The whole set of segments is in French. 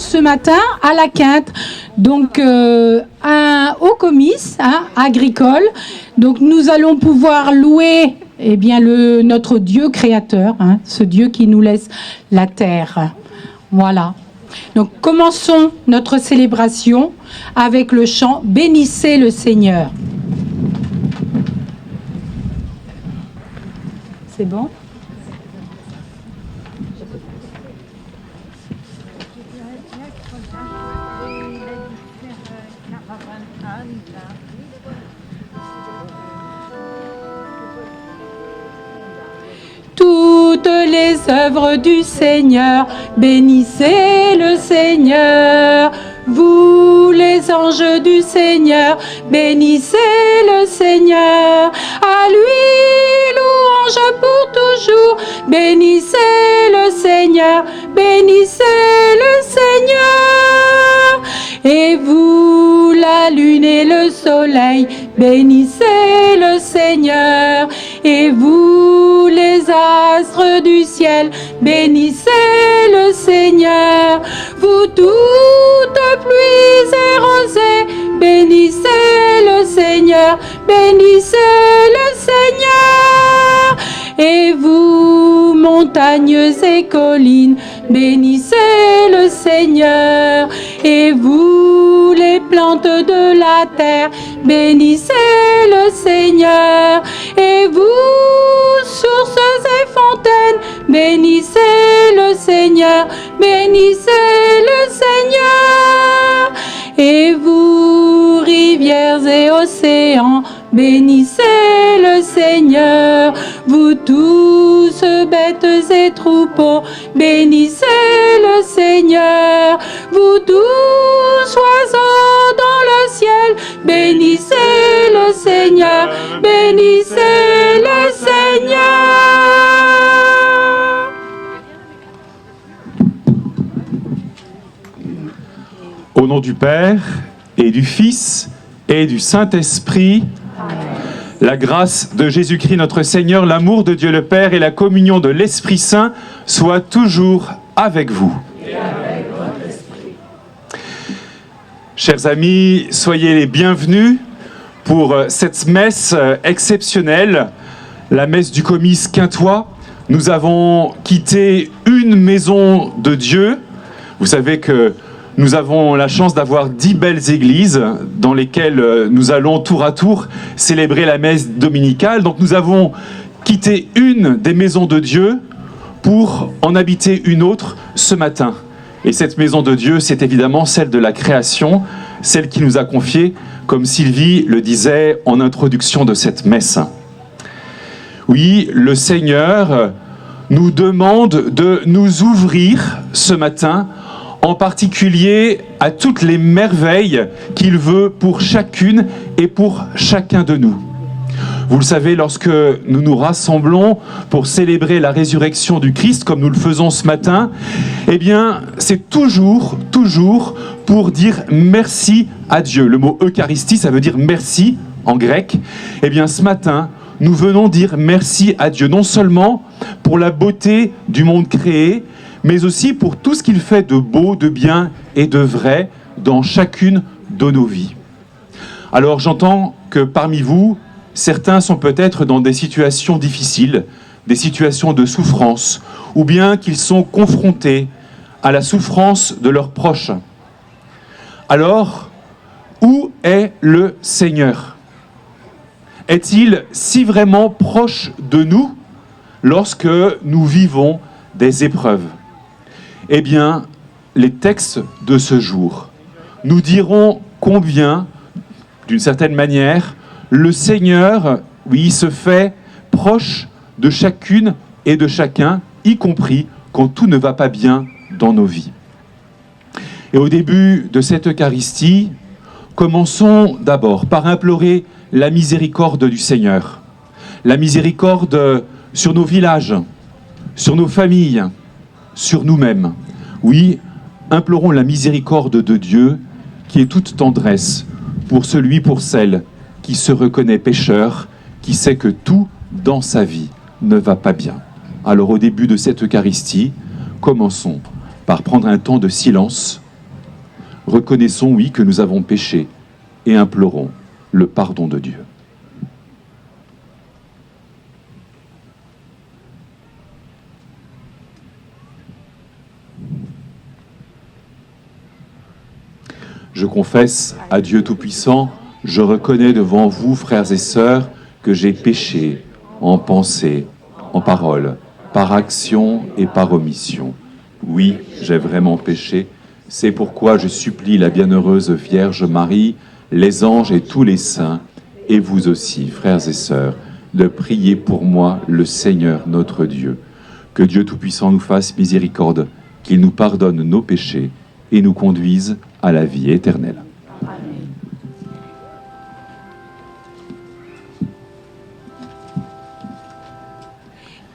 ce matin à la Quinte, donc au comice agricole. Donc nous allons pouvoir louer notre Dieu créateur, ce Dieu qui nous laisse la terre. Voilà. Donc commençons notre célébration avec le chant « Bénissez le Seigneur ». C'est bon ? Toutes les œuvres du Seigneur, bénissez le Seigneur. Vous les anges du Seigneur, bénissez le Seigneur. À lui louange pour toujours, bénissez le Seigneur, bénissez le Seigneur. Et vous, la lune et le soleil, bénissez le Seigneur. Et vous, les astres du ciel, bénissez le Seigneur. Vous toutes pluies et rosées, bénissez le Seigneur, bénissez le Seigneur. Et vous, montagnes et collines, bénissez le Seigneur. Et vous, les plantes de la terre, bénissez le Seigneur. Et vous, sources et fontaines, bénissez le Seigneur, bénissez le Seigneur. Et vous, rivières et océans, bénissez le Seigneur. Vous tous, bêtes et troupeaux, bénissez le Seigneur. Vous tous, oiseaux dans le ciel, bénissez le Seigneur, bénissez le Seigneur. Au nom du Père et du Fils et du Saint-Esprit, la grâce de Jésus-Christ notre Seigneur, l'amour de Dieu le Père et la communion de l'Esprit Saint soient toujours avec vous. Et avec votre esprit. Chers amis, soyez les bienvenus pour cette messe exceptionnelle, la messe du comice quintois. Nous avons quitté une maison de Dieu. Vous savez que nous avons la chance d'avoir 10 belles églises dans lesquelles nous allons tour à tour célébrer la messe dominicale. Donc nous avons quitté une des maisons de Dieu pour en habiter une autre ce matin. Et cette maison de Dieu, c'est évidemment celle de la création, celle qui nous a confiée, comme Sylvie le disait en introduction de cette messe. Oui, le Seigneur nous demande de nous ouvrir ce matin, en particulier à toutes les merveilles qu'il veut pour chacune et pour chacun de nous. Vous le savez, lorsque nous nous rassemblons pour célébrer la résurrection du Christ, comme nous le faisons ce matin, eh bien, c'est toujours pour dire merci à Dieu. Le mot Eucharistie, ça veut dire merci en grec. Eh bien, ce matin, nous venons dire merci à Dieu, non seulement pour la beauté du monde créé, mais aussi pour tout ce qu'il fait de beau, de bien et de vrai dans chacune de nos vies. Alors j'entends que parmi vous, certains sont peut-être dans des situations difficiles, des situations de souffrance, ou bien qu'ils sont confrontés à la souffrance de leurs proches. Alors, où est le Seigneur ? Est-il si vraiment proche de nous lorsque nous vivons des épreuves ? Eh bien, les textes de ce jour nous diront combien, d'une certaine manière, le Seigneur, oui, se fait proche de chacune et de chacun, y compris quand tout ne va pas bien dans nos vies. Et au début de cette Eucharistie, commençons d'abord par implorer la miséricorde du Seigneur. La miséricorde sur nos villages, sur nos familles, sur nous-mêmes. Oui, implorons la miséricorde de Dieu qui est toute tendresse pour celui, pour celle qui se reconnaît pécheur, qui sait que tout dans sa vie ne va pas bien. Alors au début de cette Eucharistie, commençons par prendre un temps de silence Reconnaissons, oui, que nous avons péché et implorons le pardon de Dieu. Je confesse à Dieu Tout-Puissant, je reconnais devant vous, frères et sœurs, que j'ai péché en pensée, en parole, par action et par omission. Oui, j'ai vraiment péché. C'est pourquoi je supplie la bienheureuse Vierge Marie, les anges et tous les saints, et vous aussi, frères et sœurs, de prier pour moi le Seigneur notre Dieu. Que Dieu Tout-Puissant nous fasse miséricorde, qu'il nous pardonne nos péchés et nous conduise à la vie éternelle.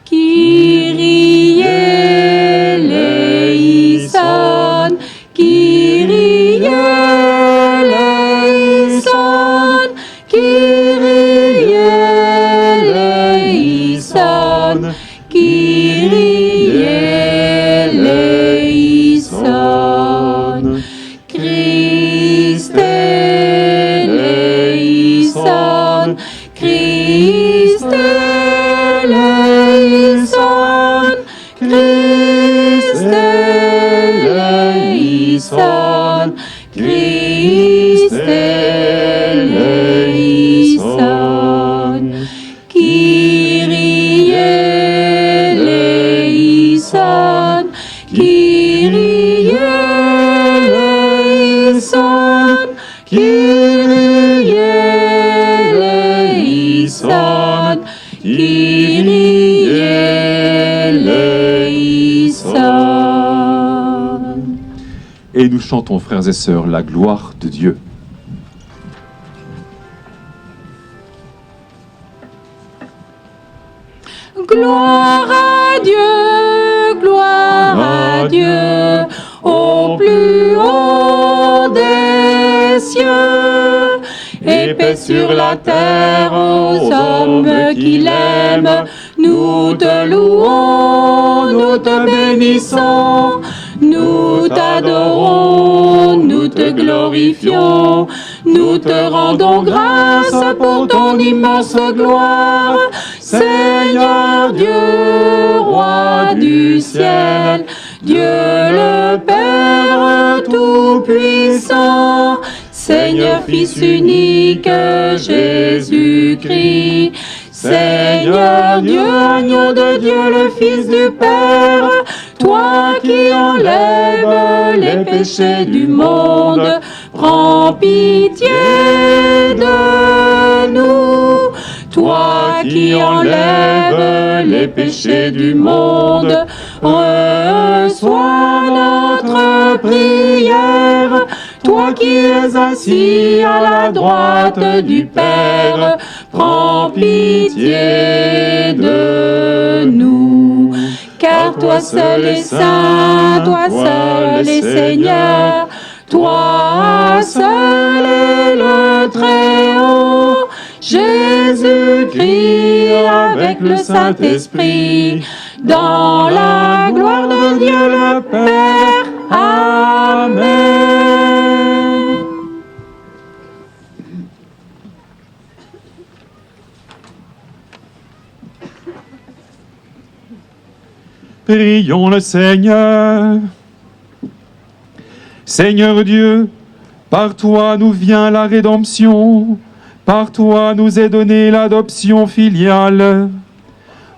Kyrie eleison, Kyrie eleison, Kyrie eleison, Kyrie eleison, Christ eleison, Christ eleison, Christ eleison, Christ eleison, Kyrie eleison, Kyrie eleison, Kyrie eleison, Kyrie eleison. Et nous chantons, frères et sœurs, la gloire de Dieu. Gloire à Dieu, gloire à Dieu, au plus haut des cieux, et paix sur la terre aux hommes qui l'aiment. Nous te louons, nous te bénissons, nous t'adorons, nous te glorifions, nous te rendons grâce pour ton immense gloire. Seigneur Dieu, roi du ciel, Dieu le Père tout-puissant, Seigneur Fils unique, Jésus-Christ, Seigneur Dieu, agneau de Dieu, le Fils du Père, toi qui enlèves les péchés du monde, prends pitié de nous. Toi qui enlèves les péchés du monde, reçois notre prière. Toi qui es assis à la droite du Père, prends pitié de nous. Car toi seul est saint, toi seul est Seigneur, toi seul est le Très-Haut, Jésus-Christ avec le Saint-Esprit, dans la gloire de Dieu le Père. Amen. Prions le Seigneur. Seigneur Dieu, par toi nous vient la rédemption, par toi nous est donnée l'adoption filiale.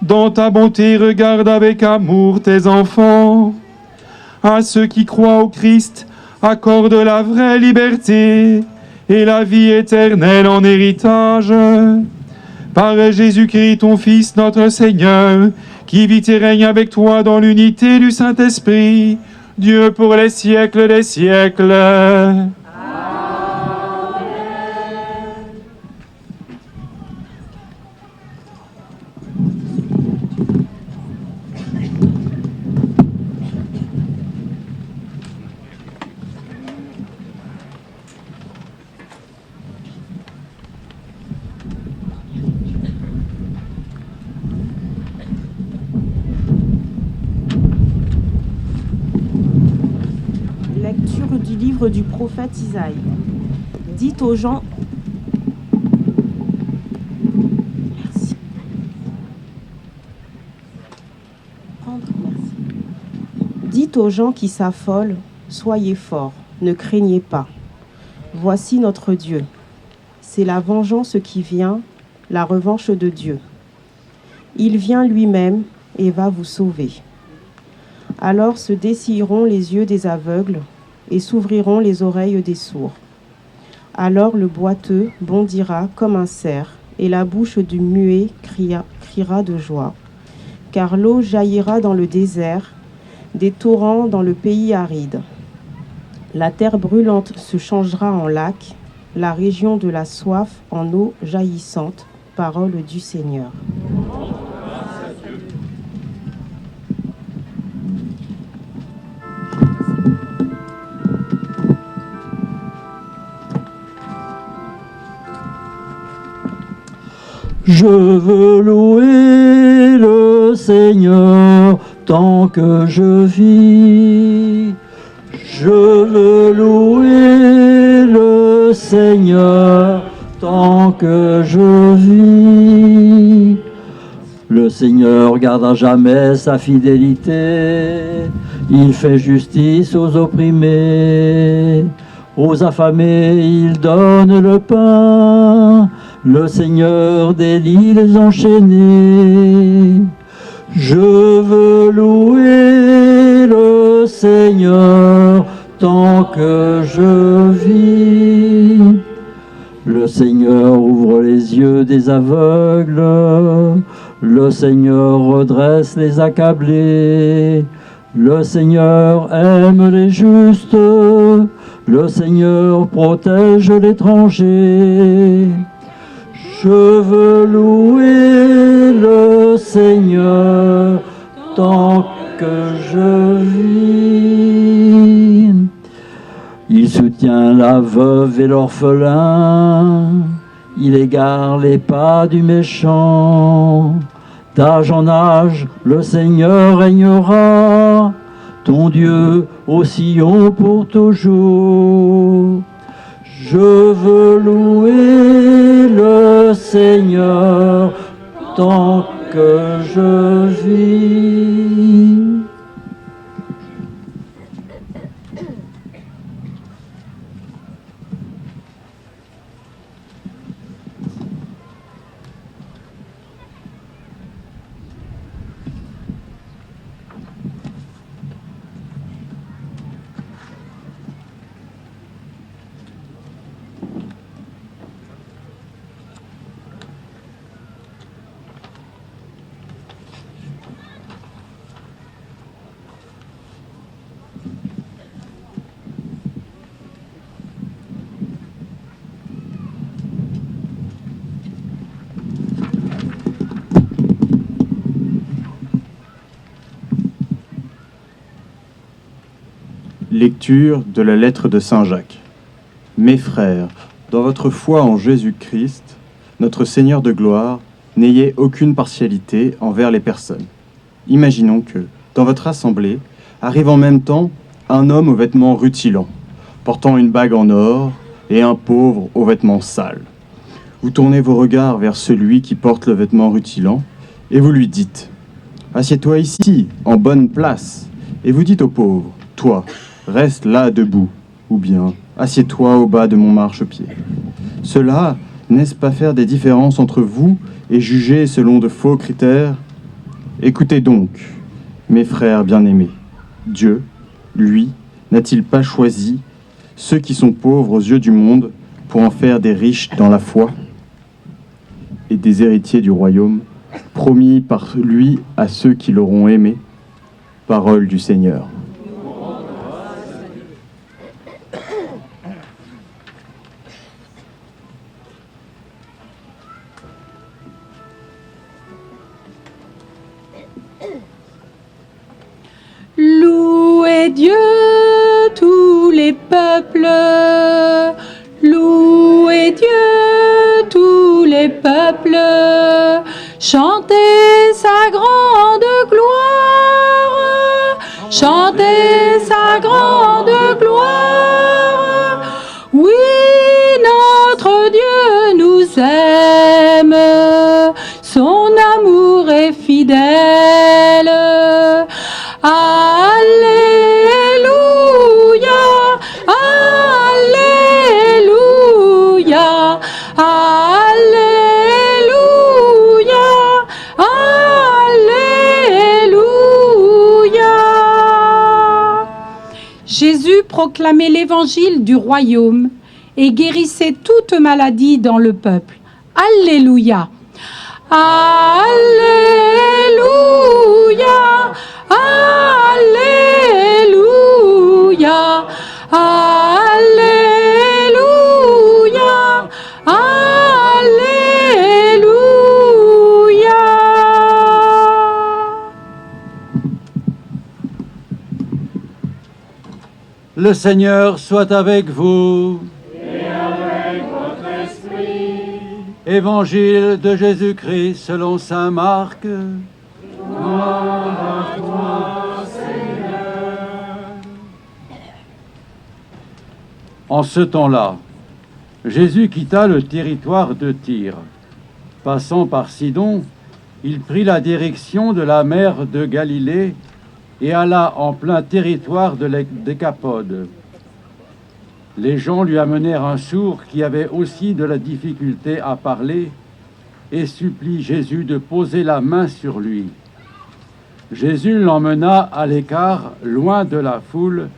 Dans ta bonté, regarde avec amour tes enfants. À ceux qui croient au Christ, accorde la vraie liberté et la vie éternelle en héritage. Par Jésus-Christ, ton Fils, notre Seigneur, qui vit et règne avec toi dans l'unité du Saint-Esprit, Dieu pour les siècles des siècles. Amen. livre du prophète Isaïe. Dites aux gens... Merci. Merci. Dites aux gens qui s'affolent, soyez forts, ne craignez pas. Voici notre Dieu. C'est la vengeance qui vient, la revanche de Dieu. Il vient lui-même et va vous sauver. Alors se dessilleront les yeux des aveugles et s'ouvriront les oreilles des sourds. Alors le boiteux bondira comme un cerf et la bouche du muet criera de joie. Car l'eau jaillira dans le désert, des torrents dans le pays aride. La terre brûlante se changera en lac, la région de la soif en eau jaillissante. Parole du Seigneur. Je veux louer le Seigneur tant que je vis. Je veux louer le Seigneur tant que je vis. Le Seigneur garde à jamais sa fidélité. Il fait justice aux opprimés. Aux affamés, il donne le pain. Le Seigneur délie les enchaînés. Je veux louer le Seigneur tant que je vis. Le Seigneur ouvre les yeux des aveugles. Le Seigneur redresse les accablés. Le Seigneur aime les justes. Le Seigneur protège l'étranger. Je veux louer le Seigneur tant que je vis. Il soutient la veuve et l'orphelin. Il égare les pas du méchant. D'âge en âge, le Seigneur régnera. Ton Dieu au Sion pour toujours. Je veux louer le Seigneur tant que je vis. Lecture de la lettre de Saint Jacques. Mes frères, dans votre foi en Jésus-Christ, notre Seigneur de gloire, n'ayez aucune partialité envers les personnes. Imaginons que, dans votre assemblée, arrive en même temps un homme aux vêtements rutilants, portant une bague en or, et un pauvre aux vêtements sales. Vous tournez vos regards vers celui qui porte le vêtement rutilant, et vous lui dites « Assieds-toi ici, en bonne place », et vous dites au pauvre « Toi, reste là debout », ou bien « Assieds-toi au bas de mon marchepied ». Cela, n'est-ce pas faire des différences entre vous et juger selon de faux critères? Écoutez donc, mes frères bien-aimés, Dieu, lui, n'a-t-il pas choisi ceux qui sont pauvres aux yeux du monde pour en faire des riches dans la foi et des héritiers du royaume, promis par lui à ceux qui l'auront aimé? Parole du Seigneur. Louez Dieu, tous les peuples, louez Dieu, tous les peuples, chantez sa grande gloire, chantez sa grande gloire. Notre Dieu nous aime, son amour est fidèle. Alléluia, Alléluia, Alléluia, Alléluia. Jésus proclamait l'évangile du royaume et guérissait toute maladie dans le peuple. Alléluia. Alléluia. Alléluia. Alléluia. Alléluia. Le Seigneur soit avec vous. Évangile de Jésus-Christ selon saint Marc. En ce temps-là, Jésus quitta le territoire de Tyr. Passant par Sidon, il prit la direction de la mer de Galilée et alla en plein territoire de la Décapode. Les gens lui amenèrent un sourd qui avait aussi de la difficulté à parler et supplie Jésus de poser la main sur lui. Jésus l'emmena à l'écart, loin de la foule,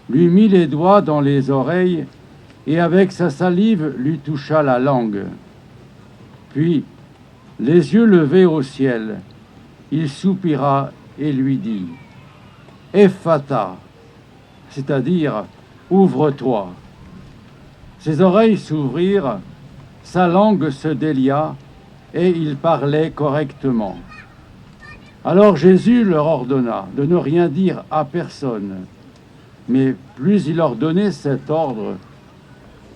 lui mit les doigts dans les oreilles et avec sa salive lui toucha la langue. Puis, les yeux levés au ciel, il soupira et lui dit « Ephata », c'est-à-dire « Ouvre-toi ». Ses oreilles s'ouvrirent, sa langue se délia et il parlait correctement. Alors Jésus leur ordonna de ne rien dire à personne. Mais plus il leur donnait cet ordre,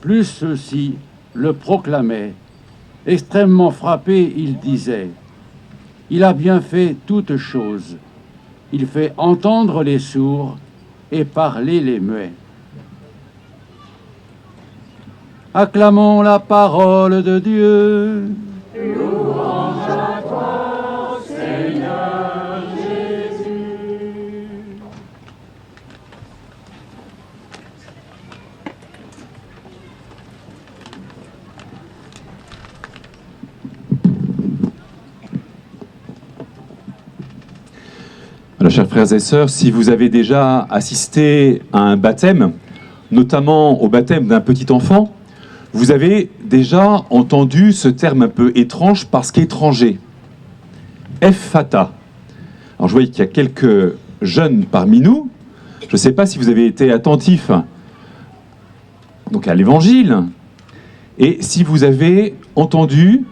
plus ceux-ci le proclamaient. Extrêmement frappé, il disait « Il a bien fait toutes choses. Il fait entendre les sourds et parler les muets. » Acclamons la parole de Dieu. Louange à toi, Seigneur Jésus. Alors, chers frères et sœurs, si vous avez déjà assisté à un baptême, notamment au baptême d'un petit enfant, vous avez déjà entendu ce terme un peu étrange parce qu'étranger. Ephata. Alors je vois qu'il y a quelques jeunes parmi nous. Je ne sais pas si vous avez été attentifs donc à l'évangile et si vous avez entendu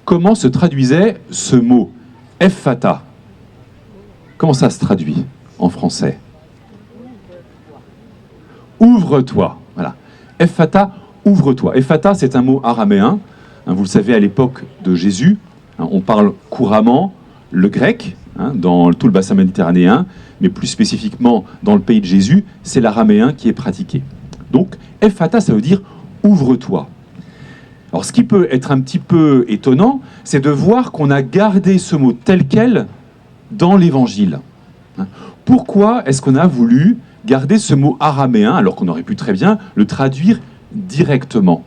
comment se traduisait ce mot, Ephata. Comment ça se traduit en français? Ouvre-toi. Voilà. Ephata, ouvre-toi. Ephata, c'est un mot araméen. Vous le savez, à l'époque de Jésus, on parle couramment le grec, dans tout le bassin méditerranéen, mais plus spécifiquement dans le pays de Jésus, c'est l'araméen qui est pratiqué. Donc, Ephata, ça veut dire ouvre-toi. Alors, ce qui peut être un petit peu étonnant, c'est de voir qu'on a gardé ce mot tel quel dans l'Évangile. Pourquoi est-ce qu'on a voulu garder ce mot araméen, alors qu'on aurait pu très bien le traduire directement?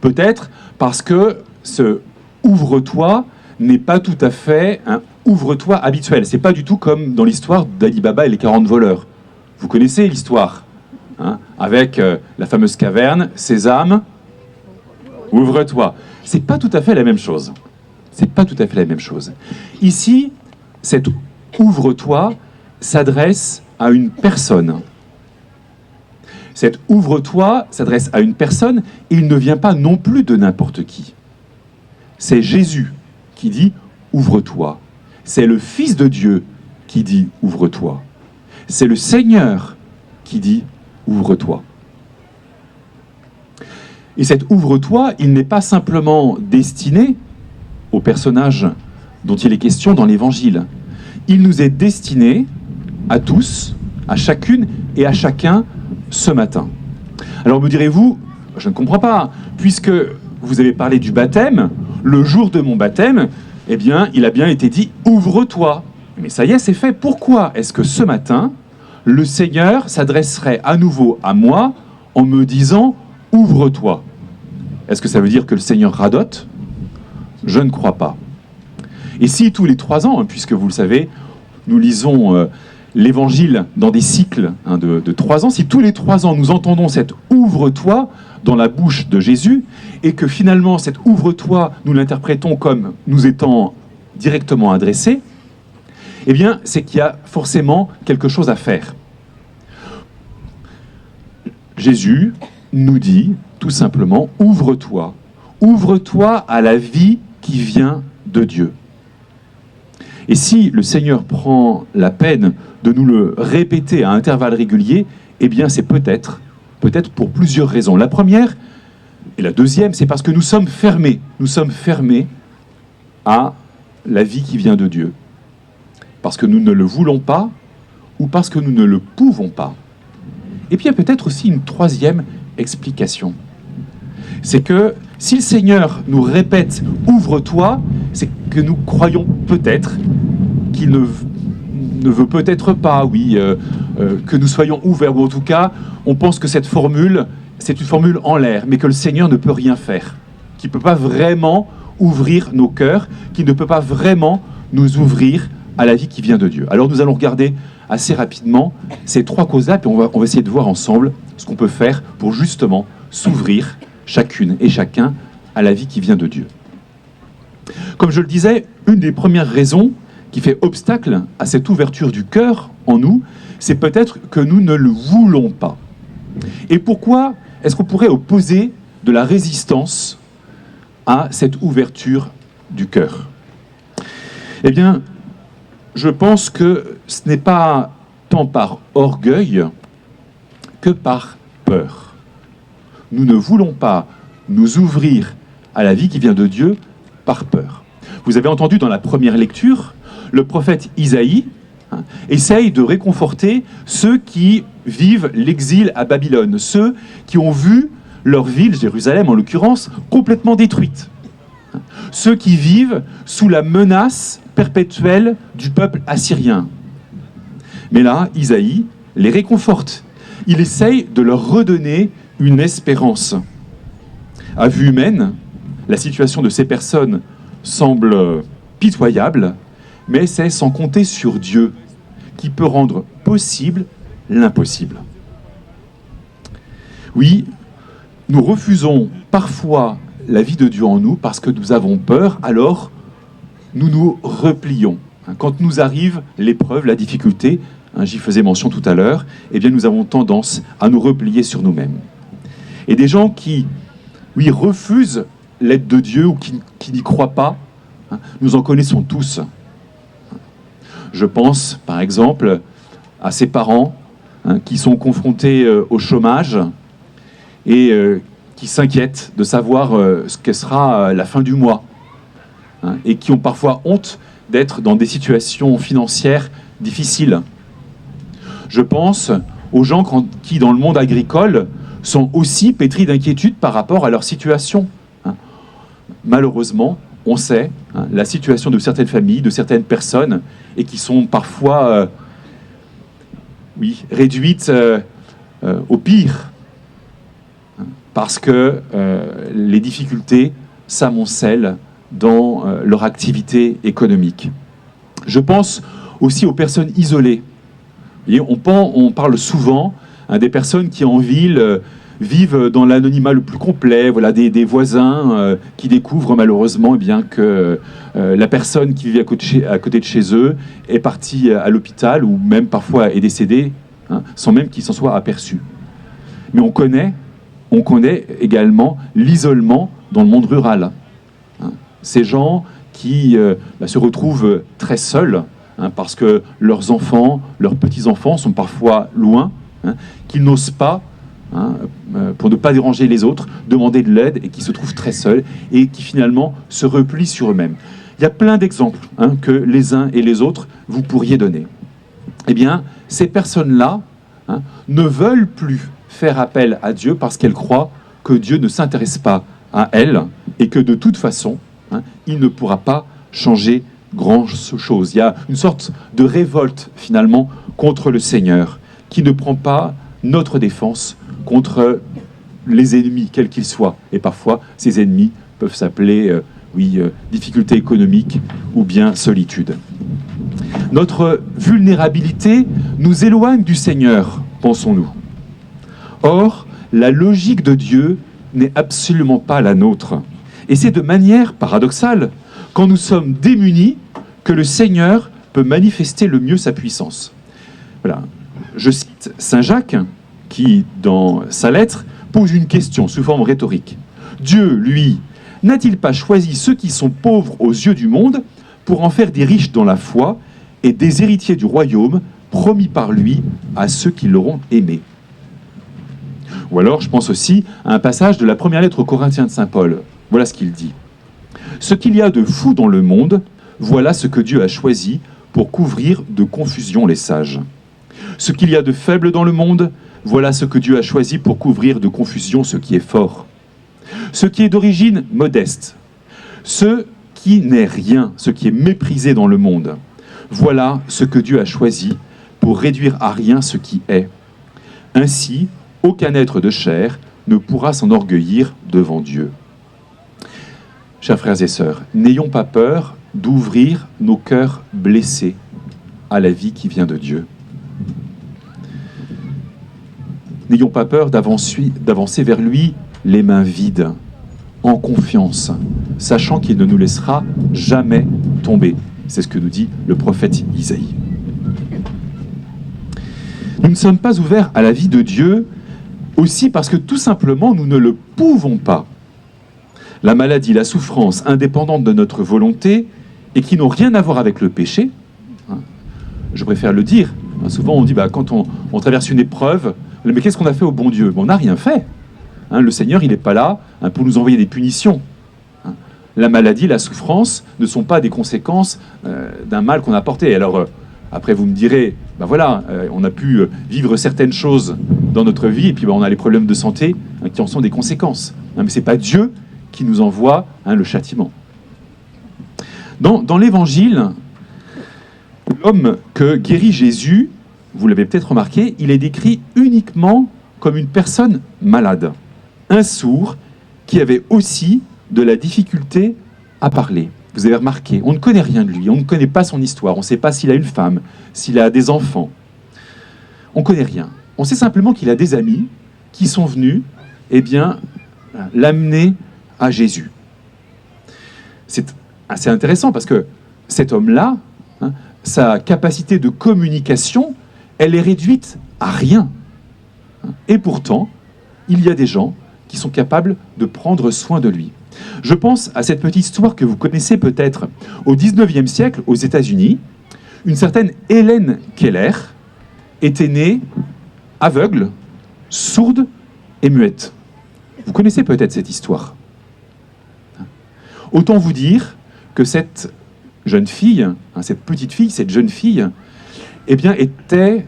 Peut-être parce que ce « ouvre-toi » n'est pas tout à fait un « ouvre-toi » habituel. C'est pas du tout comme dans l'histoire d'Ali Baba et les 40 voleurs. Vous connaissez l'histoire, avec la fameuse caverne, Sésame, ouvre-toi. C'est pas tout à fait la même chose. C'est pas tout à fait la même chose. Ici, cet « ouvre-toi » s'adresse à une personne. Cet « ouvre-toi » s'adresse à une personne et il ne vient pas non plus de n'importe qui. C'est Jésus qui dit « ouvre-toi ». C'est le Fils de Dieu qui dit « ouvre-toi ». C'est le Seigneur qui dit « ouvre-toi ». Et cet « ouvre-toi », il n'est pas simplement destiné au personnage dont il est question dans l'Évangile. Il nous est destiné à tous, à chacune et à chacun ce matin. Alors me direz-vous, je ne comprends pas. Puisque vous avez parlé du baptême, le jour de mon baptême, eh bien, il a bien été dit « ouvre-toi ». Mais ça y est, c'est fait. Pourquoi est-ce que ce matin, le Seigneur s'adresserait à nouveau à moi en me disant « ouvre-toi » ? Est-ce que ça veut dire que le Seigneur radote ? Je ne crois pas. Et si tous les 3 ans, puisque vous le savez, nous lisons l'Évangile dans des cycles de 3 ans, si tous les 3 ans nous entendons cet « ouvre-toi » dans la bouche de Jésus, et que finalement cet « ouvre-toi » nous l'interprétons comme nous étant directement adressé, eh bien c'est qu'il y a forcément quelque chose à faire. Jésus nous dit tout simplement « ouvre-toi ». Ouvre-toi à la vie qui vient de Dieu. Et si le Seigneur prend la peine de nous le répéter à intervalles réguliers, eh bien c'est peut-être pour plusieurs raisons. La première et la deuxième, c'est parce que nous sommes fermés. Nous sommes fermés à la vie qui vient de Dieu. Parce que nous ne le voulons pas ou parce que nous ne le pouvons pas. Et puis il y a peut-être aussi une troisième explication. C'est que si le Seigneur nous répète « ouvre-toi », c'est que nous croyons peut-être qu'il ne veut peut-être pas, que nous soyons ouverts, ou en tout cas, on pense que cette formule, c'est une formule en l'air, mais que le Seigneur ne peut rien faire, qu'il ne peut pas vraiment ouvrir nos cœurs, qu'il ne peut pas vraiment nous ouvrir à la vie qui vient de Dieu. Alors nous allons regarder assez rapidement ces 3 causes-là, puis on va essayer de voir ensemble ce qu'on peut faire pour justement s'ouvrir chacune et chacun à la vie qui vient de Dieu. Comme je le disais, une des premières raisons qui fait obstacle à cette ouverture du cœur en nous, c'est peut-être que nous ne le voulons pas. Et pourquoi est-ce qu'on pourrait opposer de la résistance à cette ouverture du cœur ? Eh bien, je pense que ce n'est pas tant par orgueil que par peur. Nous ne voulons pas nous ouvrir à la vie qui vient de Dieu par peur. Vous avez entendu dans la première lecture, le prophète Isaïe essaye de réconforter ceux qui vivent l'exil à Babylone, ceux qui ont vu leur ville, Jérusalem en l'occurrence, complètement détruite. Ceux qui vivent sous la menace perpétuelle du peuple assyrien. Mais là, Isaïe les réconforte. Il essaye de leur redonner une espérance. À vue humaine, la situation de ces personnes semble pitoyable, mais c'est sans compter sur Dieu, qui peut rendre possible l'impossible. Oui, nous refusons parfois la vie de Dieu en nous parce que nous avons peur, alors nous nous replions. Quand nous arrive l'épreuve, la difficulté, j'y faisais mention tout à l'heure, eh bien nous avons tendance à nous replier sur nous-mêmes. Et des gens qui, refusent l'aide de Dieu ou qui n'y croient pas, nous en connaissons tous. Je pense, par exemple, à ces parents qui sont confrontés au chômage et qui s'inquiètent de savoir ce que sera la fin du mois et qui ont parfois honte d'être dans des situations financières difficiles. Je pense aux gens qui, dans le monde agricole, sont aussi pétris d'inquiétude par rapport à leur situation. Malheureusement, on sait la situation de certaines familles, de certaines personnes, et qui sont parfois réduites au pire, parce que les difficultés s'amoncellent dans leur activité économique. Je pense aussi aux personnes isolées. Vous voyez, on parle souvent des personnes qui en ville vivent dans l'anonymat le plus complet, voilà, des voisins qui découvrent malheureusement que la personne qui vit à côté de chez eux est partie à l'hôpital ou même parfois est décédée, sans même qu'il s'en soit aperçu. Mais on connaît également l'isolement dans le monde rural. Ces gens qui se retrouvent très seuls parce que leurs enfants, leurs petits-enfants sont parfois loin, qu'ils n'osent pas, pour ne pas déranger les autres, demander de l'aide et qui se trouvent très seuls et qui finalement se replient sur eux-mêmes. Il y a plein d'exemples que les uns et les autres vous pourriez donner. Eh bien, ces personnes-là ne veulent plus faire appel à Dieu parce qu'elles croient que Dieu ne s'intéresse pas à elle et que de toute façon, il ne pourra pas changer grand-chose. Il y a une sorte de révolte finalement contre le Seigneur qui ne prend pas notre défense contre les ennemis, quels qu'ils soient. Et parfois, ces ennemis peuvent s'appeler difficultés économiques ou bien solitude. Notre vulnérabilité nous éloigne du Seigneur, pensons-nous. Or, la logique de Dieu n'est absolument pas la nôtre. Et c'est de manière paradoxale, quand nous sommes démunis, que le Seigneur peut manifester le mieux sa puissance. Voilà. Je cite Saint Jacques, qui, dans sa lettre, pose une question sous forme rhétorique. Dieu, lui, n'a-t-il pas choisi ceux qui sont pauvres aux yeux du monde pour en faire des riches dans la foi et des héritiers du royaume promis par lui à ceux qui l'auront aimé? Ou alors, je pense aussi à un passage de la première lettre aux Corinthiens de Saint Paul. Voilà ce qu'il dit. « Ce qu'il y a de fou dans le monde, voilà ce que Dieu a choisi pour couvrir de confusion les sages. Ce qu'il y a de faible dans le monde, voilà ce que Dieu a choisi pour couvrir de confusion ce qui est fort. Ce qui est d'origine modeste, ce qui n'est rien, ce qui est méprisé dans le monde, voilà ce que Dieu a choisi pour réduire à rien ce qui est. Ainsi, aucun être de chair ne pourra s'enorgueillir devant Dieu. » Chers frères et sœurs, n'ayons pas peur d'ouvrir nos cœurs blessés à la vie qui vient de Dieu. N'ayons pas peur d'avancer vers lui les mains vides, en confiance, sachant qu'il ne nous laissera jamais tomber. C'est ce que nous dit le prophète Isaïe. Nous ne sommes pas ouverts à la vie de Dieu aussi parce que tout simplement nous ne le pouvons pas. La maladie, la souffrance indépendante de notre volonté et qui n'ont rien à voir avec le péché, je préfère le dire. Souvent on dit quand on traverse une épreuve, mais qu'est-ce qu'on a fait au bon Dieu? On n'a rien fait. Le Seigneur, il n'est pas là pour nous envoyer des punitions. La maladie, la souffrance ne sont pas des conséquences d'un mal qu'on a porté. Alors, après, vous me direz, on a pu vivre certaines choses dans notre vie, et puis on a les problèmes de santé qui en sont des conséquences. Mais ce n'est pas Dieu qui nous envoie le châtiment. Dans l'Évangile, l'homme que guérit Jésus, vous l'avez peut-être remarqué, il est décrit uniquement comme une personne malade. Un sourd qui avait aussi de la difficulté à parler. Vous avez remarqué, on ne connaît rien de lui, on ne connaît pas son histoire, on ne sait pas s'il a une femme, s'il a des enfants. On ne connaît rien. On sait simplement qu'il a des amis qui sont venus l'amener à Jésus. C'est assez intéressant parce que cet homme-là, sa capacité de communication, elle est réduite à rien. Et pourtant, il y a des gens qui sont capables de prendre soin de lui. Je pense à cette petite histoire que vous connaissez peut-être. Au XIXe siècle, aux États-Unis, une certaine Helen Keller était née aveugle, sourde et muette. Vous connaissez peut-être cette histoire. Autant vous dire que cette jeune fille, cette petite fille, cette jeune fille, était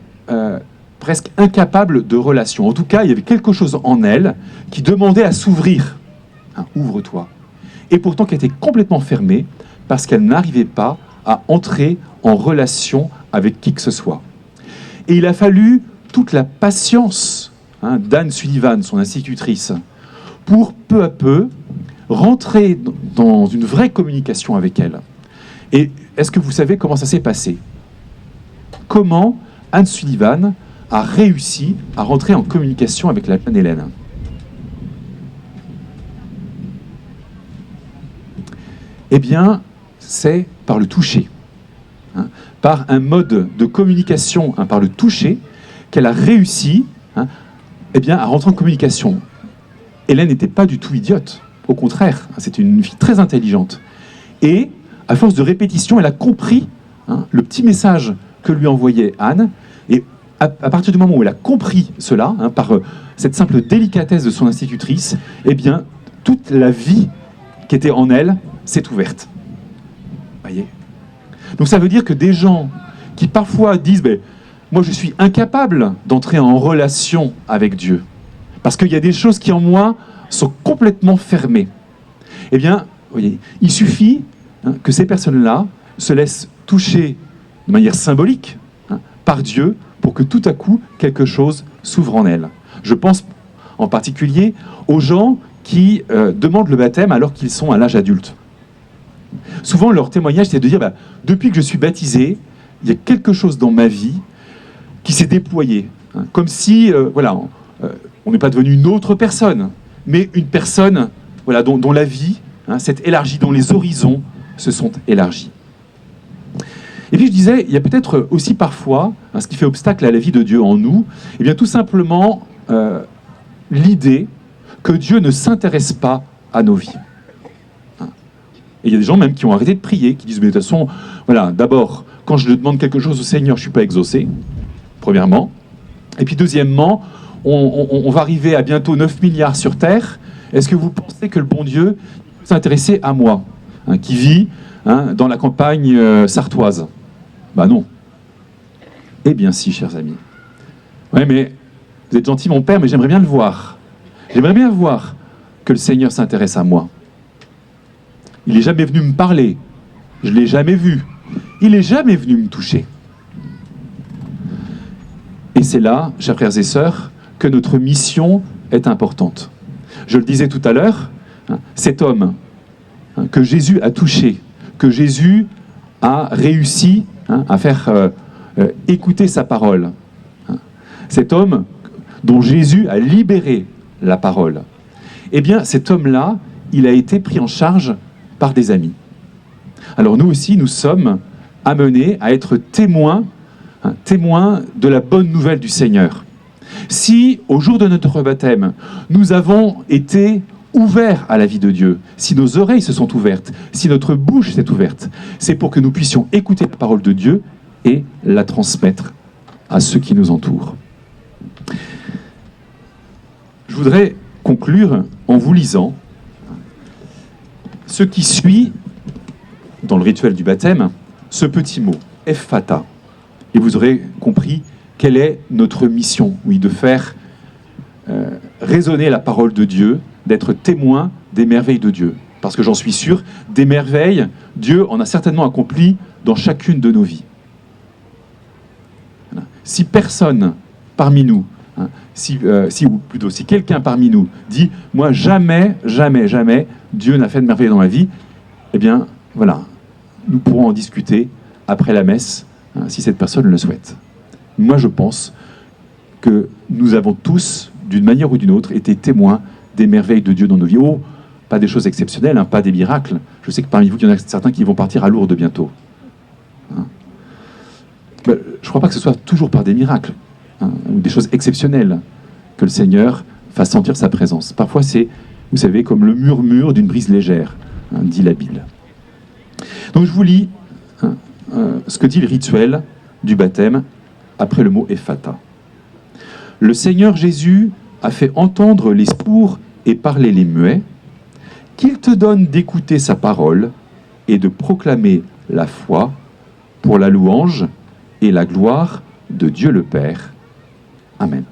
presque incapable de relation. En tout cas, il y avait quelque chose en elle qui demandait à s'ouvrir. Ouvre-toi. Et pourtant, qui était complètement fermée parce qu'elle n'arrivait pas à entrer en relation avec qui que ce soit. Et il a fallu toute la patience d'Anne Sullivan, son institutrice, pour peu à peu rentrer dans une vraie communication avec elle. Et est-ce que vous savez comment ça s'est passé? Comment Anne Sullivan a réussi à rentrer en communication avec la jeune Hélène? C'est par le toucher. Par un mode de communication, par le toucher, qu'elle a réussi à rentrer en communication. Hélène n'était pas du tout idiote. Au contraire, c'était une fille très intelligente. Et, à force de répétition, elle a compris le petit message que lui envoyait Anne. Et à partir du moment où elle a compris cela, par cette simple délicatesse de son institutrice, toute la vie qui était en elle s'est ouverte. Voyez ? Donc ça veut dire que des gens qui parfois disent moi je suis incapable d'entrer en relation avec Dieu, parce qu'il y a des choses qui en moi sont complètement fermées. Eh bien, vous voyez, il suffit que ces personnes-là se laissent toucher de manière symbolique par Dieu pour que tout à coup, quelque chose s'ouvre en elles. Je pense en particulier aux gens qui demandent le baptême alors qu'ils sont à l'âge adulte. Souvent, leur témoignage, c'est de dire depuis que je suis baptisé, il y a quelque chose dans ma vie qui s'est déployé. Comme si, on n'est pas devenu une autre personne, mais une personne dont la vie s'est élargie, dont les horizons se sont élargis. Et puis je disais, il y a peut-être aussi parfois, ce qui fait obstacle à la vie de Dieu en nous, et bien tout simplement l'idée que Dieu ne s'intéresse pas à nos vies. Et il y a des gens même qui ont arrêté de prier, qui disent, mais de toute façon, d'abord, quand je demande quelque chose au Seigneur, je ne suis pas exaucé, premièrement. Et puis deuxièmement, on va arriver à bientôt 9 milliards sur Terre. Est-ce que vous pensez que le bon Dieu s'intéressait à moi, qui vit dans la campagne sartoise? Non. Eh bien si, chers amis. Oui, mais vous êtes gentil, mon père, mais j'aimerais bien le voir. J'aimerais bien voir que le Seigneur s'intéresse à moi. Il n'est jamais venu me parler. Je ne l'ai jamais vu. Il n'est jamais venu me toucher. Et c'est là, chers frères et sœurs, que notre mission est importante. Je le disais tout à l'heure, cet homme que Jésus a touché, que Jésus a réussi à faire écouter sa parole, cet homme dont Jésus a libéré la parole, eh bien cet homme-là, il a été pris en charge par des amis. Alors nous aussi, nous sommes amenés à être témoins de la bonne nouvelle du Seigneur. Si, au jour de notre baptême, nous avons été ouverts à la vie de Dieu, si nos oreilles se sont ouvertes, si notre bouche s'est ouverte, c'est pour que nous puissions écouter la parole de Dieu et la transmettre à ceux qui nous entourent. Je voudrais conclure en vous lisant ce qui suit, dans le rituel du baptême, ce petit mot, Ephphatha. Et vous aurez compris quelle est notre mission, de faire résonner la parole de Dieu, d'être témoin des merveilles de Dieu. Parce que j'en suis sûr, des merveilles, Dieu en a certainement accompli dans chacune de nos vies. Voilà. Si personne parmi nous, si quelqu'un parmi nous dit « Moi, jamais, jamais, jamais, Dieu n'a fait de merveille dans ma vie », eh bien, nous pourrons en discuter après la messe, si cette personne le souhaite. Moi, je pense que nous avons tous, d'une manière ou d'une autre, été témoins des merveilles de Dieu dans nos vies. Oh, pas des choses exceptionnelles, pas des miracles. Je sais que parmi vous, il y en a certains qui vont partir à Lourdes bientôt. Je ne crois pas que ce soit toujours par des miracles, ou des choses exceptionnelles, que le Seigneur fasse sentir sa présence. Parfois, c'est, vous savez, comme le murmure d'une brise légère, dit la Bible. Donc, je vous lis ce que dit le rituel du baptême après le mot Ephphatha. Le Seigneur Jésus a fait entendre les sourds et parler les muets, qu'il te donne d'écouter sa parole et de proclamer la foi pour la louange et la gloire de Dieu le Père. Amen.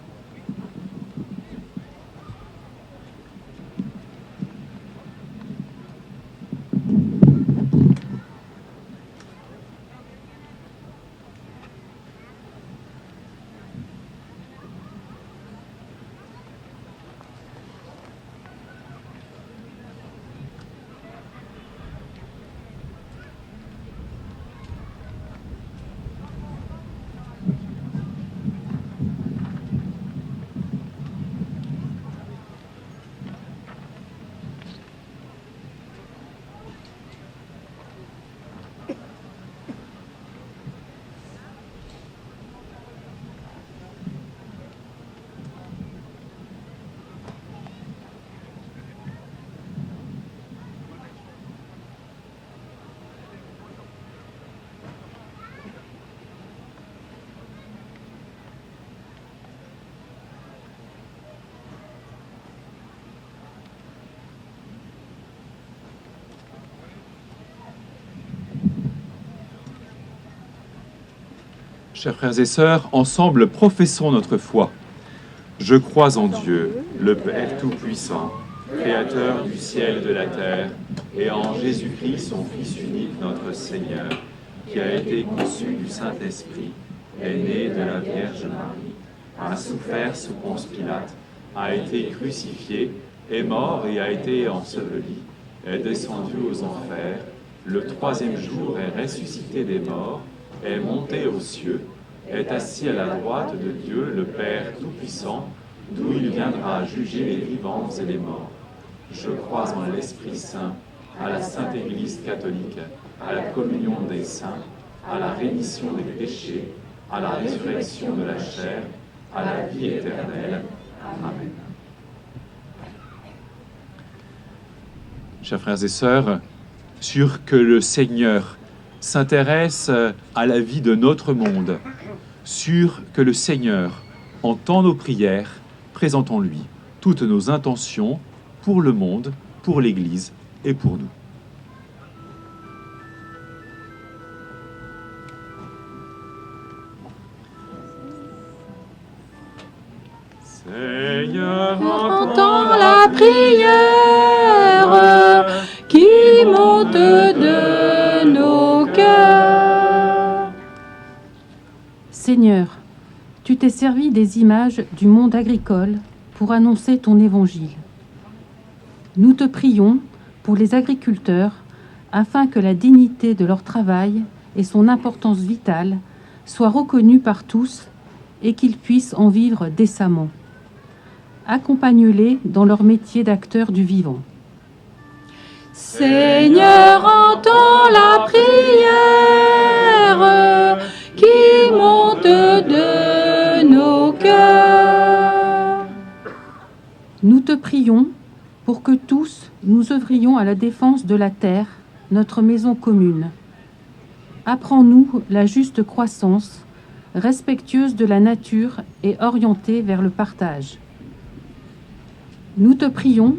Chers frères et sœurs, ensemble professons notre foi. Je crois en Dieu, le Père Tout-Puissant, Créateur du ciel et de la terre, et en Jésus-Christ, son Fils unique, notre Seigneur, qui a été conçu du Saint-Esprit, est né de la Vierge Marie, a souffert sous Ponce Pilate, a été crucifié, est mort et a été enseveli, est descendu aux enfers, le troisième jour est ressuscité des morts, est monté aux cieux, est assis à la droite de Dieu, le Père Tout-Puissant, d'où il viendra juger les vivants et les morts. Je crois en l'Esprit Saint, à la Sainte Église catholique, à la communion des saints, à la rémission des péchés, à la résurrection de la chair, à la vie éternelle. Amen. Chers frères et sœurs, sûr que le Seigneur s'intéresse à la vie de notre monde, sûr que le Seigneur entend nos prières, présentons-lui toutes nos intentions pour le monde, pour l'Église et pour nous. Seigneur, Entends la prière qui monte de nos cœurs. Seigneur, tu t'es servi des images du monde agricole pour annoncer ton évangile. Nous te prions pour les agriculteurs afin que la dignité de leur travail et son importance vitale soient reconnues par tous et qu'ils puissent en vivre décemment. Accompagne-les dans leur métier d'acteurs du vivant. Seigneur, entends la prière qui monte de nos cœurs. Nous te prions pour que tous nous œuvrions à la défense de la terre, notre maison commune. Apprends-nous la juste croissance, respectueuse de la nature et orientée vers le partage. Nous te prions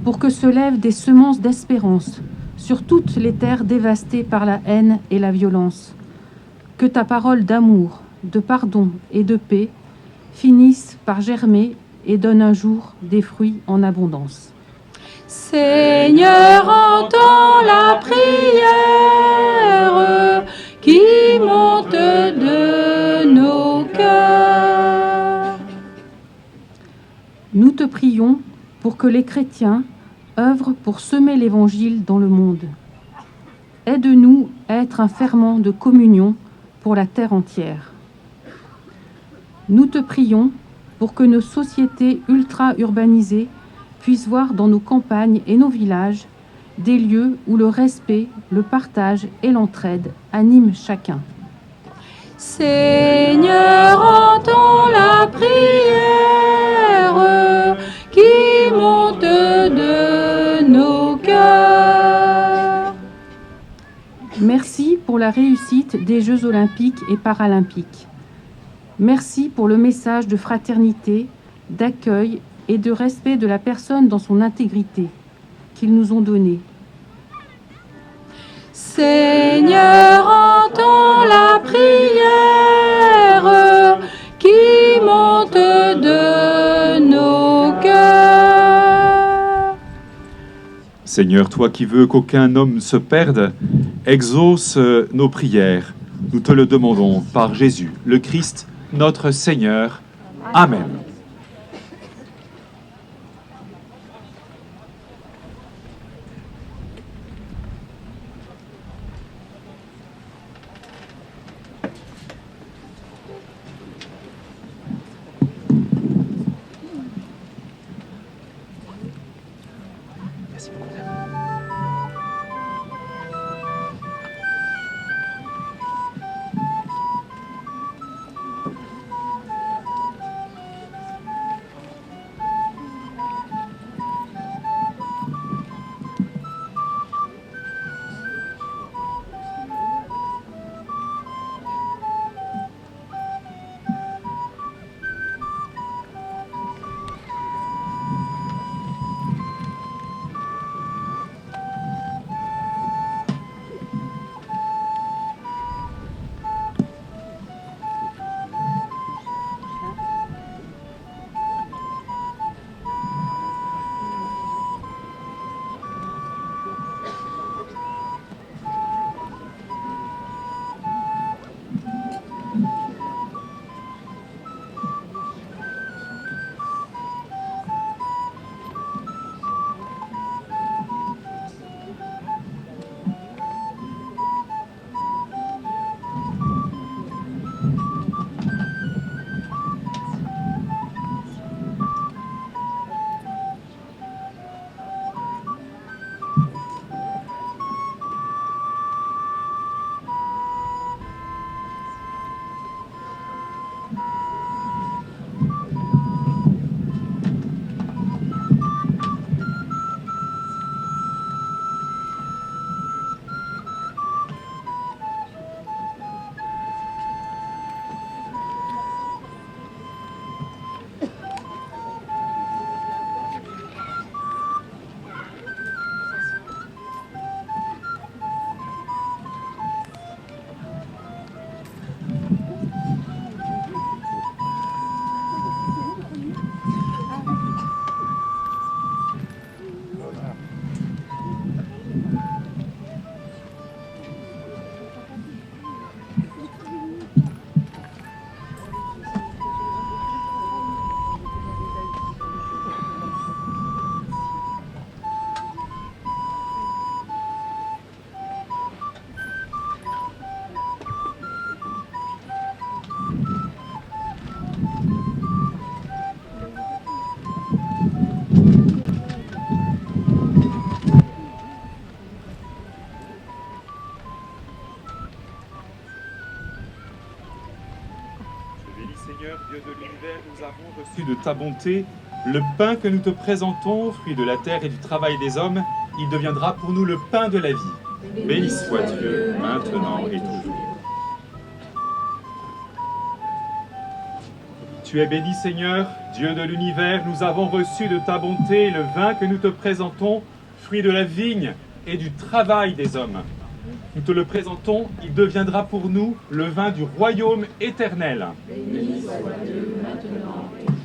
pour que se lèvent des semences d'espérance sur toutes les terres dévastées par la haine et la violence. Que ta parole d'amour, de pardon et de paix finisse par germer et donne un jour des fruits en abondance. Seigneur, entends la prière qui monte de nos cœurs. Nous te prions pour que les chrétiens œuvrent pour semer l'Évangile dans le monde. Aide-nous à être un ferment de communion pour la terre entière. Nous te prions pour que nos sociétés ultra-urbanisées puissent voir dans nos campagnes et nos villages des lieux où le respect, le partage et l'entraide animent chacun. Seigneur, entends la prière qui monte de nos cœurs. Merci pour la réussite des Jeux olympiques et paralympiques. Merci pour le message de fraternité, d'accueil et de respect de la personne dans son intégrité qu'ils nous ont donné. Seigneur, entends la prière qui monte de nos cœurs. Seigneur, toi qui veux qu'aucun homme se perde, exauce nos prières. Nous te le demandons par Jésus, le Christ, notre Seigneur. Amen. de l'univers, nous avons reçu de ta bonté le pain que nous te présentons, fruit de la terre et du travail des hommes. Il deviendra pour nous le pain de la vie. Béni soit Dieu, maintenant et toujours. Tu es béni, Seigneur, Dieu de l'univers. Nous avons reçu de ta bonté le vin que nous te présentons, fruit de la vigne et du travail des hommes. Nous te le présentons, il deviendra pour nous le vin du royaume éternel. Béni soit Dieu, maintenant et toujours.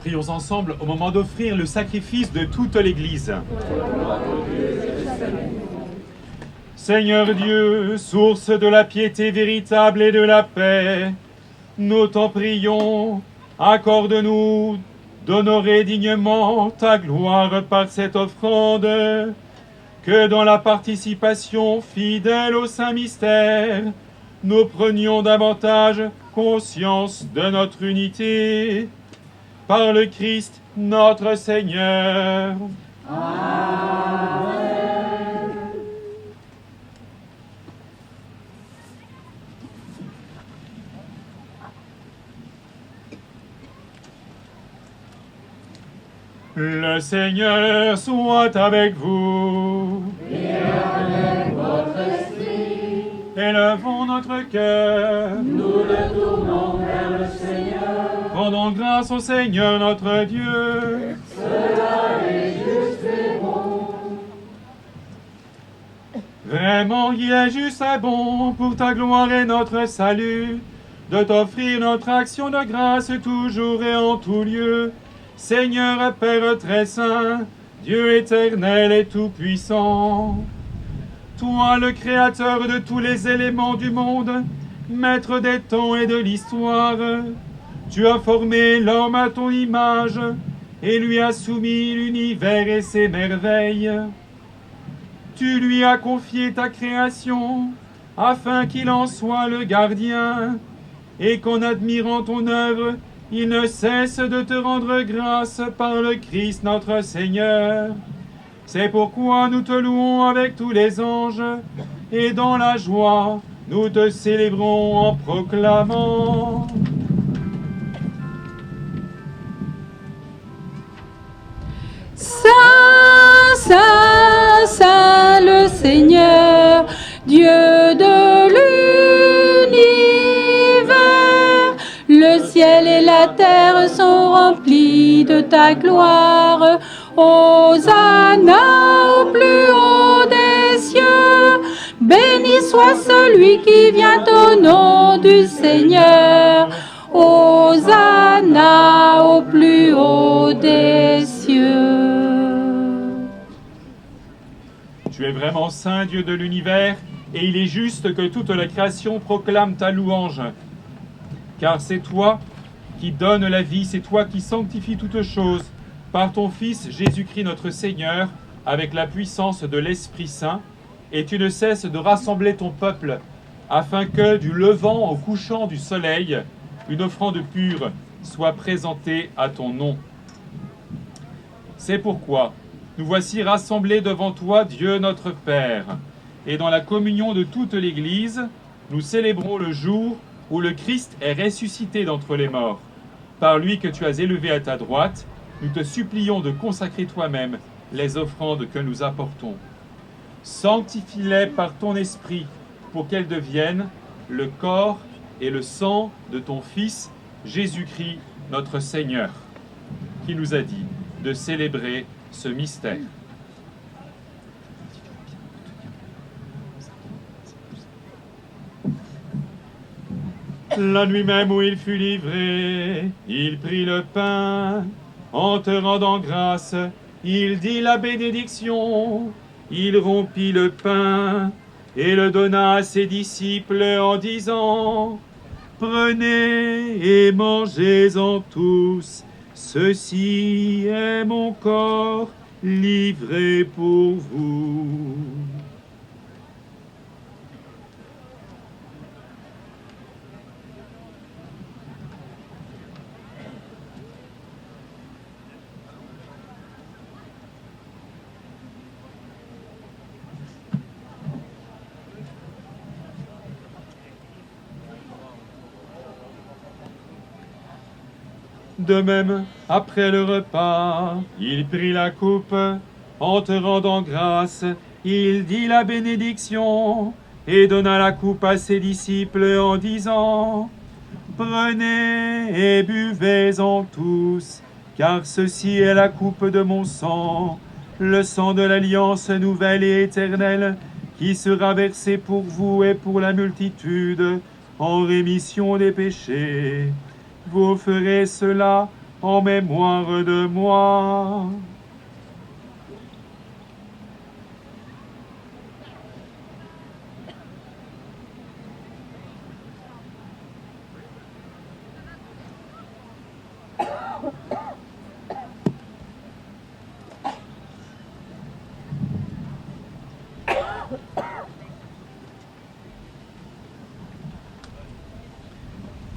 Prions ensemble au moment d'offrir le sacrifice de toute l'Église. Seigneur Dieu, source de la piété véritable et de la paix, nous t'en prions, accorde-nous d'honorer dignement ta gloire par cette offrande, que dans la participation fidèle au Saint Mystère, nous prenions davantage conscience de notre unité. Par le Christ notre Seigneur. Amen. Le Seigneur soit avec vous. Et avec votre esprit. Élevons notre cœur. Nous le tournons vers le Seigneur. Rendons grâce au Seigneur notre Dieu. Cela est juste et bon. Vraiment, il est juste et bon pour ta gloire et notre salut, de t'offrir notre action de grâce toujours et en tout lieu. Seigneur Père très saint, Dieu éternel et tout-puissant, toi le créateur de tous les éléments du monde, maître des temps et de l'histoire, tu as formé l'homme à ton image et lui as soumis l'univers et ses merveilles. Tu lui as confié ta création afin qu'il en soit le gardien et qu'en admirant ton œuvre, il ne cesse de te rendre grâce par le Christ notre Seigneur. C'est pourquoi nous te louons avec tous les anges et dans la joie, nous te célébrons en proclamant. Saint, Saint, Saint le Seigneur, Dieu de l'univers, le ciel et la terre sont remplis de ta gloire. Hosanna au plus haut des cieux, béni soit celui qui vient au nom du Seigneur. Hosanna au plus haut des cieux. Tu es vraiment saint, Dieu de l'univers, et il est juste que toute la création proclame ta louange. Car c'est toi qui donnes la vie, c'est toi qui sanctifies toutes choses par ton Fils Jésus-Christ notre Seigneur, avec la puissance de l'Esprit Saint, et tu ne cesses de rassembler ton peuple, afin que, du levant au couchant du soleil, une offrande pure soit présentée à ton nom. C'est pourquoi nous voici rassemblés devant toi, Dieu notre Père, et dans la communion de toute l'Église, nous célébrons le jour où le Christ est ressuscité d'entre les morts. Par lui que tu as élevé à ta droite, nous te supplions de consacrer toi-même les offrandes que nous apportons. Sanctifie-les par ton esprit pour qu'elles deviennent le corps et le sang de ton Fils Jésus-Christ notre Seigneur, qui nous a dit de célébrer ce mystère. La nuit même où il fut livré, il prit le pain. En te rendant grâce, il dit la bénédiction. il rompit le pain et le donna à ses disciples en disant, « Prenez et mangez-en tous, ceci est mon corps livré pour vous. » De même, après le repas, il prit la coupe, en te rendant grâce, il dit la bénédiction, et donna la coupe à ses disciples en disant, « Prenez et buvez-en tous, car ceci est la coupe de mon sang, le sang de l'alliance nouvelle et éternelle, qui sera versé pour vous et pour la multitude, en rémission des péchés. Vous ferez cela en mémoire de moi. »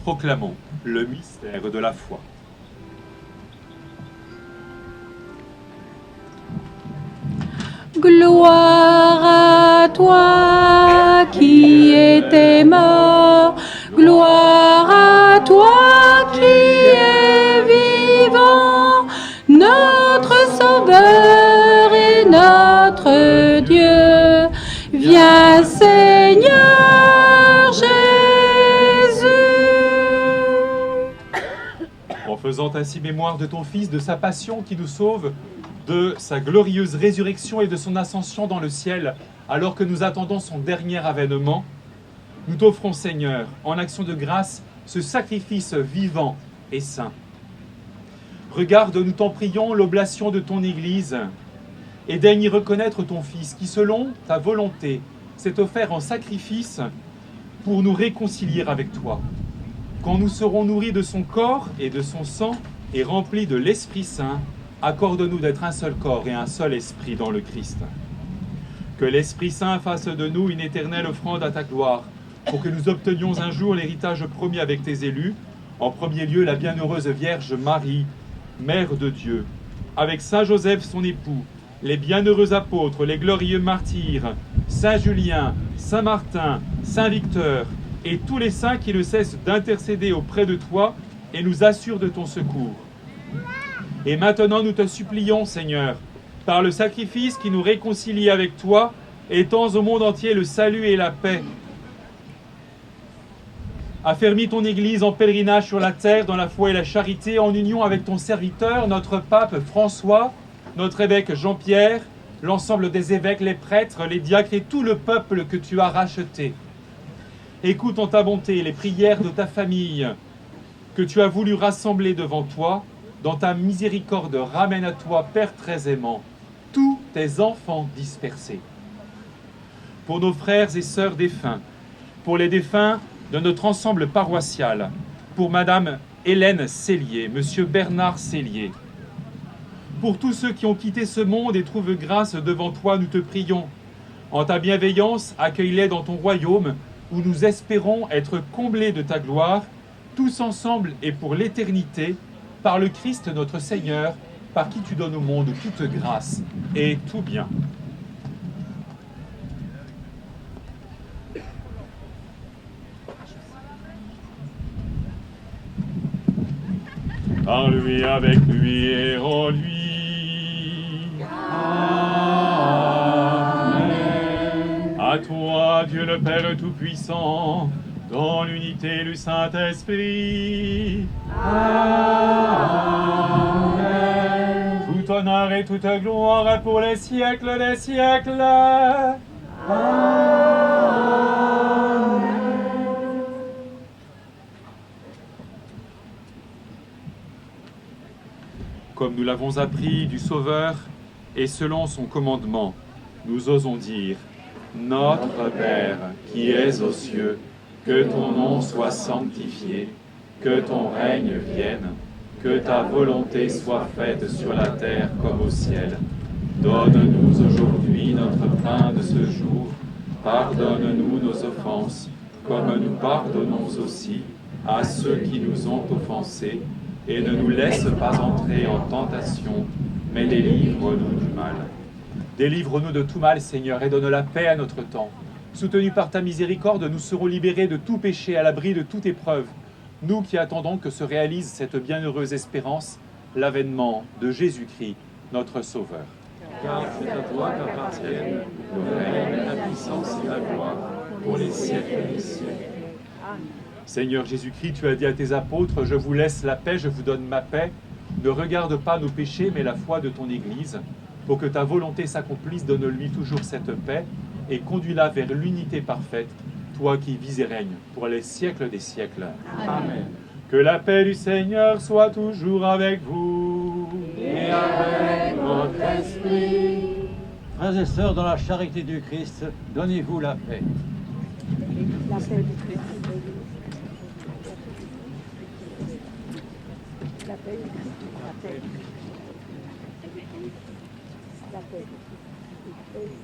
Proclamons le mystère de la foi. Gloire à toi qui étais mort, gloire à toi qui es vivant, notre Sauveur et notre Dieu. Viens Seigneur Jésus. En faisant ainsi mémoire de ton Fils, de sa passion qui nous sauve, de sa glorieuse résurrection et de son ascension dans le ciel, alors que nous attendons son dernier avènement, nous t'offrons, Seigneur, en action de grâce, ce sacrifice vivant et saint. Regarde, nous t'en prions, l'oblation de ton Église, et daigne y reconnaître ton Fils, qui, selon ta volonté, s'est offert en sacrifice pour nous réconcilier avec toi. Quand nous serons nourris de son corps et de son sang, et remplis de l'Esprit Saint, accorde-nous d'être un seul corps et un seul esprit dans le Christ. Que l'Esprit Saint fasse de nous une éternelle offrande à ta gloire, pour que nous obtenions un jour l'héritage promis avec tes élus, en premier lieu la bienheureuse Vierge Marie, Mère de Dieu, avec Saint Joseph son époux, les bienheureux apôtres, les glorieux martyrs, Saint Julien, Saint Martin, Saint Victor, et tous les saints qui ne cessent d'intercéder auprès de toi et nous assurent de ton secours. Et maintenant nous te supplions, Seigneur, par le sacrifice qui nous réconcilie avec toi, étends au monde entier le salut et la paix. Affermis ton Église en pèlerinage sur la terre, dans la foi et la charité, en union avec ton serviteur, notre pape François, notre évêque Jean-Pierre, l'ensemble des évêques, les prêtres, les diacres et tout le peuple que tu as racheté. Écoute en ta bonté les prières de ta famille que tu as voulu rassembler devant toi. Dans ta miséricorde, ramène à toi, Père très aimant, tous tes enfants dispersés. Pour nos frères et sœurs défunts, pour les défunts de notre ensemble paroissial, pour Madame Hélène Cellier, Monsieur Bernard Cellier, pour tous ceux qui ont quitté ce monde et trouvent grâce devant toi, nous te prions. En ta bienveillance, accueille-les dans ton royaume, où nous espérons être comblés de ta gloire, tous ensemble et pour l'éternité, par le Christ notre Seigneur, par qui tu donnes au monde toute grâce et tout bien. Par lui, avec lui et en lui. Amen. À toi, Dieu le Père Tout-Puissant, dans l'unité du Saint-Esprit. Amen. Tout honneur et toute gloire pour les siècles des siècles. Amen. Comme nous l'avons appris du Sauveur et selon son commandement, nous osons dire « Notre Père, qui es aux cieux, que ton nom soit sanctifié, que ton règne vienne, que ta volonté soit faite sur la terre comme au ciel. Donne-nous aujourd'hui notre pain de ce jour. Pardonne-nous nos offenses, comme nous pardonnons aussi à ceux qui nous ont offensés. Et ne nous laisse pas entrer en tentation, mais délivre-nous du mal. Délivre-nous de tout mal, Seigneur, et donne la paix à notre temps. Soutenus par ta miséricorde, nous serons libérés de tout péché, à l'abri de toute épreuve. Nous qui attendons que se réalise cette bienheureuse espérance, l'avènement de Jésus-Christ, notre Sauveur. Car c'est à toi qu'appartiennent le règne, la puissance et la gloire, pour les siècles des siècles. Seigneur Jésus-Christ, tu as dit à tes apôtres, « Je vous laisse la paix, je vous donne ma paix. Ne regarde pas nos péchés, mais la foi de ton Église. Pour que ta volonté s'accomplisse, donne-lui toujours cette paix et conduis-la vers l'unité parfaite, toi qui vis et règnes pour les siècles des siècles. Amen. Que la paix du Seigneur soit toujours avec vous et avec votre esprit. Frères et sœurs, dans la charité du Christ, donnez-vous la paix. La paix du Christ. La paix du Christ. La paix du Christ. La paix du Christ.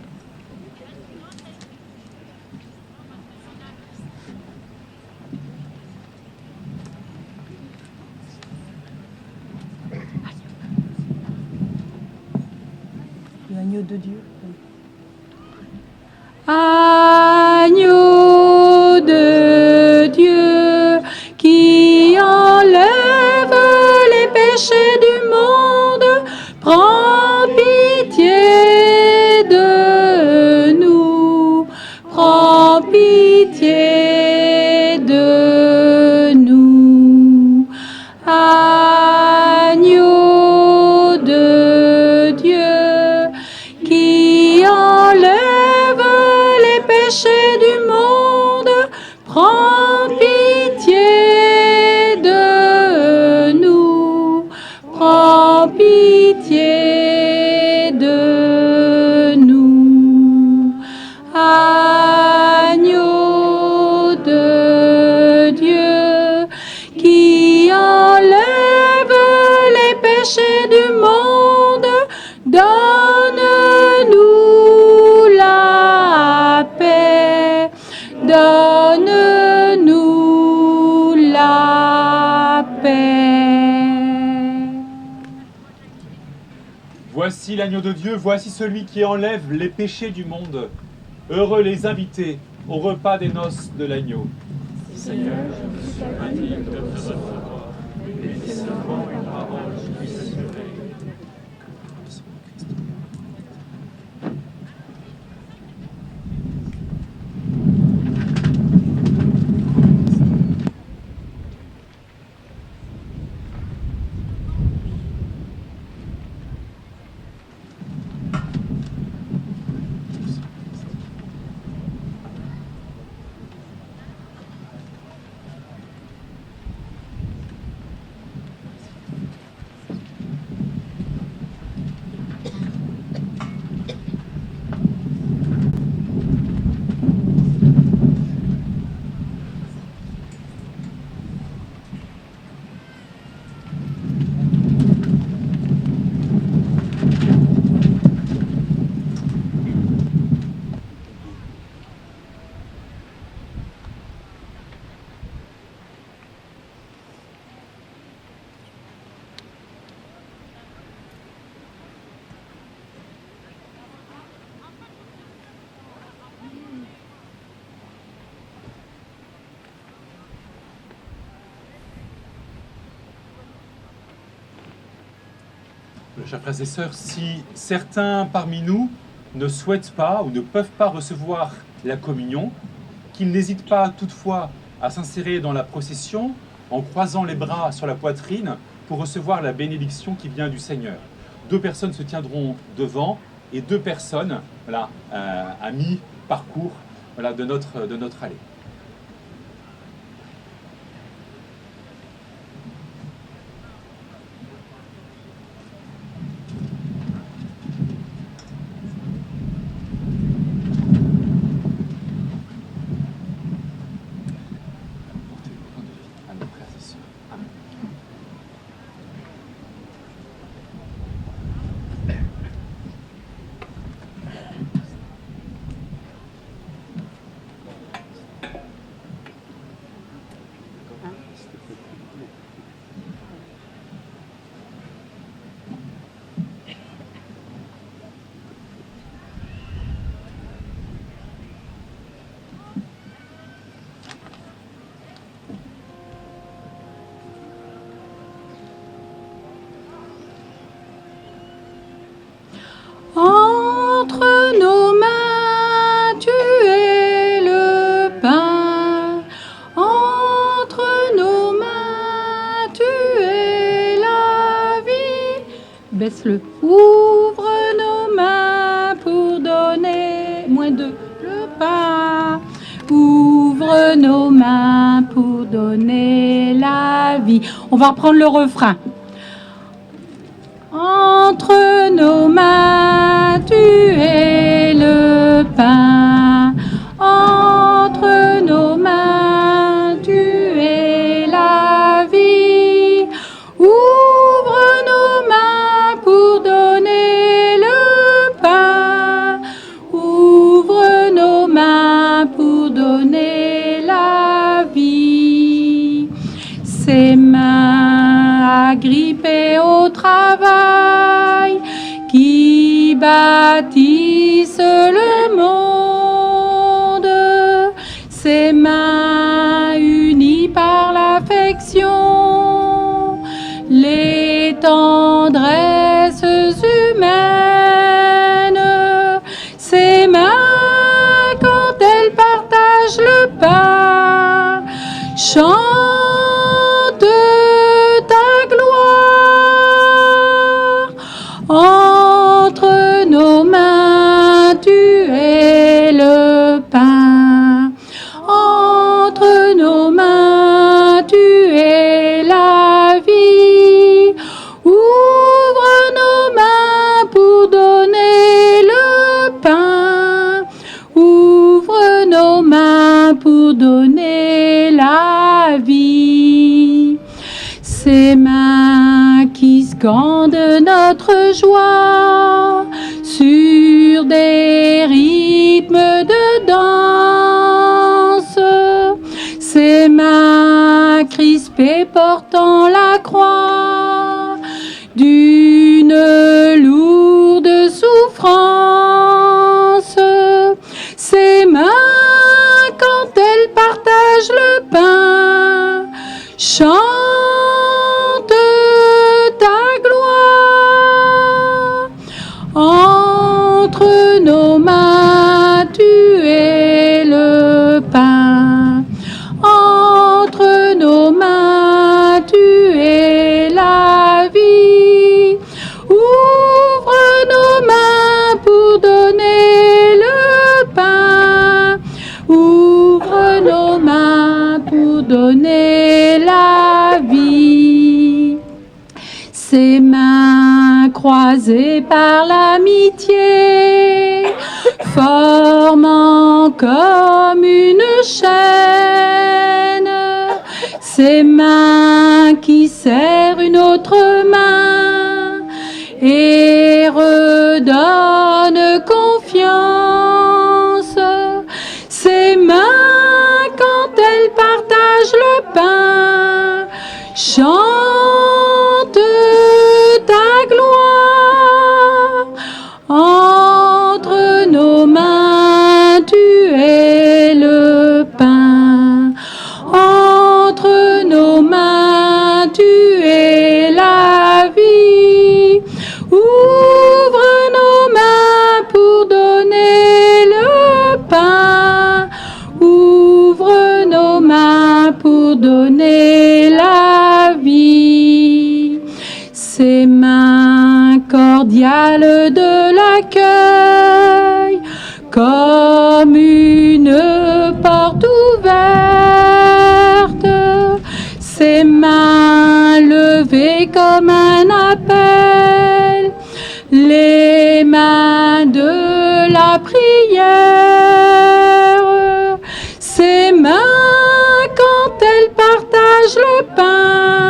L'agneau de Dieu. Agneau de Dieu qui enlève les péchés du monde, prends pitié de nous, prends pitié de nous. Agneau de Dieu qui enlève les péchés du monde, prends pitié de nous, prends pitié de nous. Agneau de Dieu qui enlève les péchés du monde, donne-nous la paix, donne-nous la paix. Voici l'agneau de Dieu, voici celui qui enlève les péchés du monde. Heureux les invités au repas des noces de l'agneau. Seigneur, je me suis indigne de te recevoir, mais dis seulement une parole, je puisse assurer. Chers frères et sœurs, si certains parmi nous ne souhaitent pas ou ne peuvent pas recevoir la communion, qu'ils n'hésitent pas toutefois à s'insérer dans la procession en croisant les bras sur la poitrine pour recevoir la bénédiction qui vient du Seigneur. 2 personnes se tiendront devant et 2 personnes à mi-parcours de notre allée. Entre nos mains, tu es le pain. Entre nos mains, tu es la vie. Baisse-le. Ouvre nos mains pour donner le pain. Ouvre nos mains pour donner la vie. On va reprendre le refrain. Entre nos mains, tu es le pain. Entre nos mains, tu es la vie. Ouvre nos mains pour donner le pain. Ouvre nos mains pour donner la vie. Ses mains agrippées au travail qui bâtissent le monde. Ses mains unies par l'affection, les tendresses humaines. Ses mains, quand elles partagent le pain, chantent ta gloire. Entre nos mains, tu es le pain. Entre nos mains, tu es la vie. Ouvre nos mains pour donner le pain. Ouvre nos mains pour donner la vie. Ces mains qui scandent notre joie sur des rythmes de danse. Ces mains crispées portant la croix d'une lourde souffrance. Ces mains, quand elles partagent le pain, chantent ta gloire. Entre nos mains, tu es le pain. Entre nos mains, tu es la vie. Ouvre nos mains pour donner le pain. Ouvre nos mains pour donner la vie. Ses mains croisées par l'amitié, formant comme une chaîne. Ses mains qui serrent une autre main et redonnent confiance. Ses mains, quand elles partagent le pain, chantent ta gloire. Entre nos mains, tu es le pain. Entre nos mains, tu es la vie. Ouvre nos mains pour donner le pain. Ouvre nos mains pour donner la vie. Ces mains cordiales de l'accueil, comme une porte ouverte. Ces mains levées comme un appel, les mains de la prière. Ces mains, quand elles partagent le pain,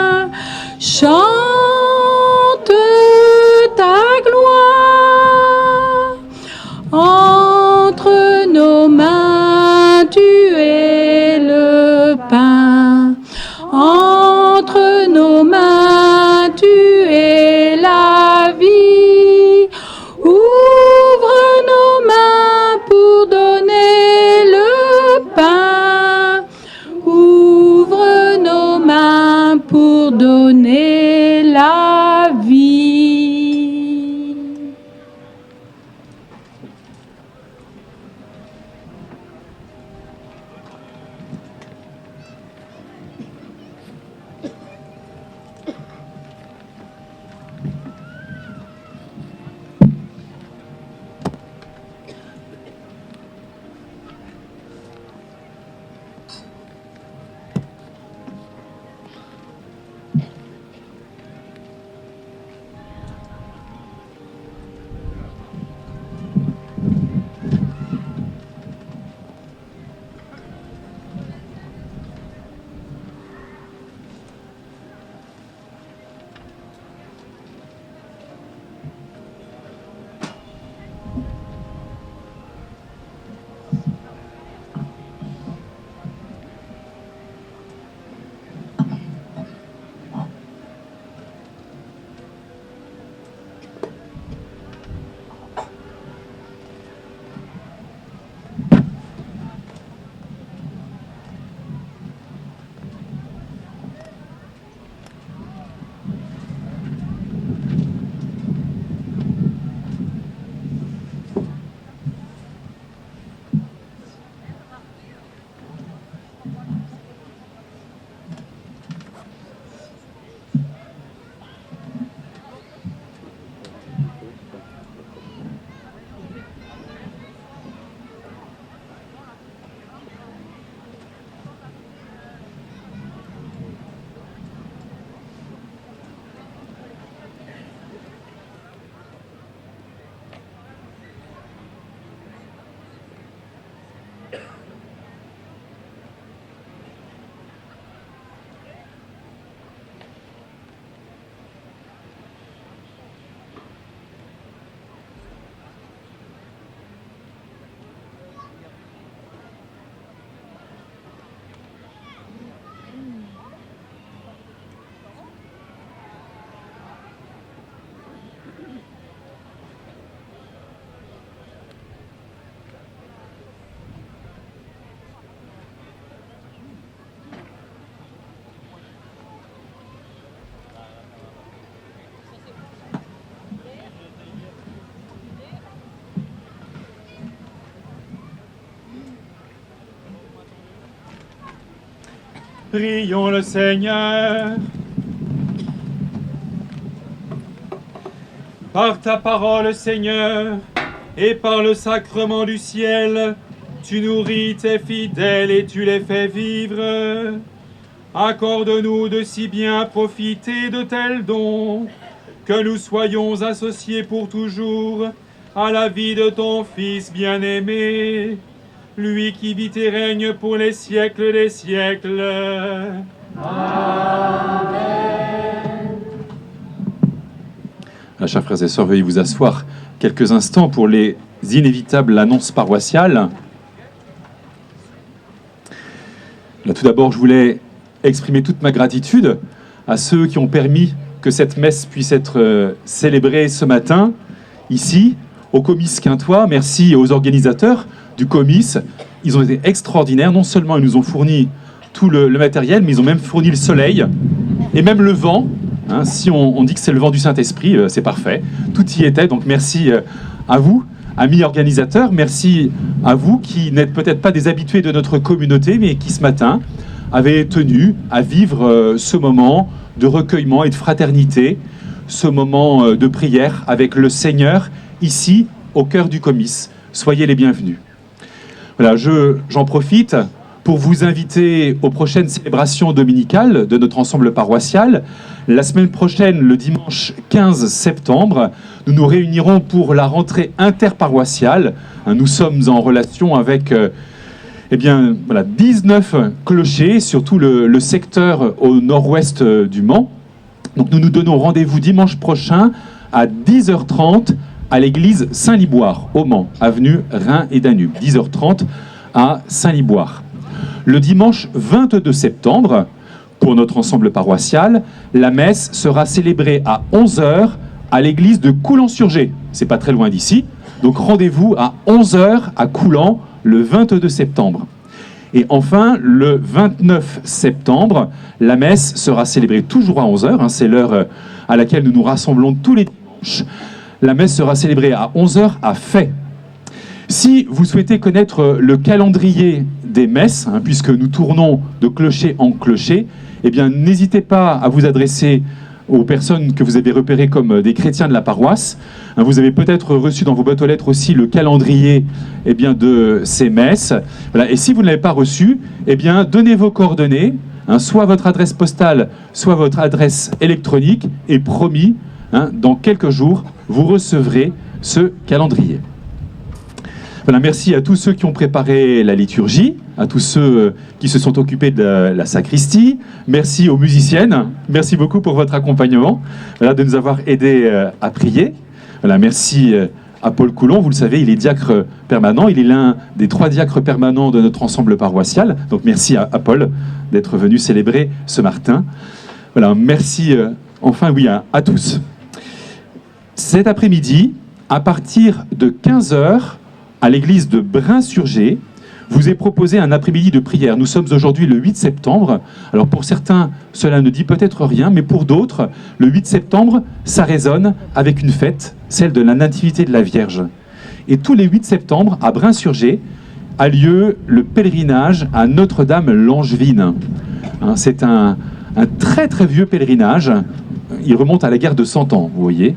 donner la vie. Prions le Seigneur. Par ta parole, Seigneur, et par le sacrement du ciel, tu nourris tes fidèles et tu les fais vivre. Accorde-nous de si bien profiter de tels dons, que nous soyons associés pour toujours à la vie de ton Fils bien-aimé, lui qui vit et règne pour les siècles des siècles. Amen. Chers frères et sœurs, veuillez vous asseoir quelques instants pour les inévitables annonces paroissiales. Là, tout d'abord, je voulais exprimer toute ma gratitude à ceux qui ont permis que cette messe puisse être célébrée ce matin, ici, au Comice Quintois. Merci aux organisateurs du Comice. Ils ont été extraordinaires. Non seulement ils nous ont fourni tout le matériel, mais ils ont même fourni le soleil et même le vent. Hein, si on dit que c'est le vent du Saint-Esprit, c'est parfait. Tout y était, donc merci à vous, amis organisateurs. Merci à vous qui n'êtes peut-être pas des habitués de notre communauté, mais qui ce matin avez tenu à vivre ce moment de recueillement et de fraternité, ce moment de prière avec le Seigneur, ici, au cœur du Comice. Soyez les bienvenus. Voilà, j'en profite pour vous inviter aux prochaines célébrations dominicales de notre ensemble paroissial. La semaine prochaine, le dimanche 15 septembre, nous nous réunirons pour la rentrée interparoissiale. Nous sommes en relation avec 19 clochers sur tout le secteur au nord-ouest du Mans. Donc nous nous donnons rendez-vous dimanche prochain à 10h30 à l'église Saint-Liboire, au Mans, avenue Rhin et Danube. 10h30 à Saint-Liboire. Le dimanche 22 septembre, pour notre ensemble paroissial, la messe sera célébrée à 11h à l'église de Coulan-sur-Gé. C'est pas très loin d'ici. Donc rendez-vous à 11h à Coulan le 22 septembre. Et enfin, le 29 septembre, la messe sera célébrée toujours à 11h. C'est l'heure à laquelle nous nous rassemblons tous les dimanches. La messe sera célébrée à 11h à Fay. Si vous souhaitez connaître le calendrier des messes, puisque nous tournons de clocher en clocher, eh bien, n'hésitez pas à vous adresser aux personnes que vous avez repérées comme des chrétiens de la paroisse. Vous avez peut-être reçu dans vos boîtes aux lettres aussi le calendrier de ces messes. Voilà. Et si vous ne l'avez pas reçu, donnez vos coordonnées, soit votre adresse postale, soit votre adresse électronique, et promis, dans quelques jours, vous recevrez ce calendrier. Voilà, merci à tous ceux qui ont préparé la liturgie, à tous ceux qui se sont occupés de la sacristie. Merci aux musiciennes. Merci beaucoup pour votre accompagnement, de nous avoir aidés à prier. Voilà, merci à Paul Coulon. Vous le savez, il est diacre permanent. Il est l'un des 3 diacres permanents de notre ensemble paroissial. Donc merci à Paul d'être venu célébrer ce matin. Voilà, merci à tous. Cet après-midi, à partir de 15h, à l'église de Brin-sur-Gé, vous est proposé un après-midi de prière. Nous sommes aujourd'hui le 8 septembre. Alors pour certains, cela ne dit peut-être rien, mais pour d'autres, le 8 septembre, ça résonne avec une fête, celle de la Nativité de la Vierge. Et tous les 8 septembre, à Brin-sur-Gé, a lieu le pèlerinage à Notre-Dame-Langevine. C'est un très très vieux pèlerinage. Il remonte à la guerre de 100 ans, vous voyez.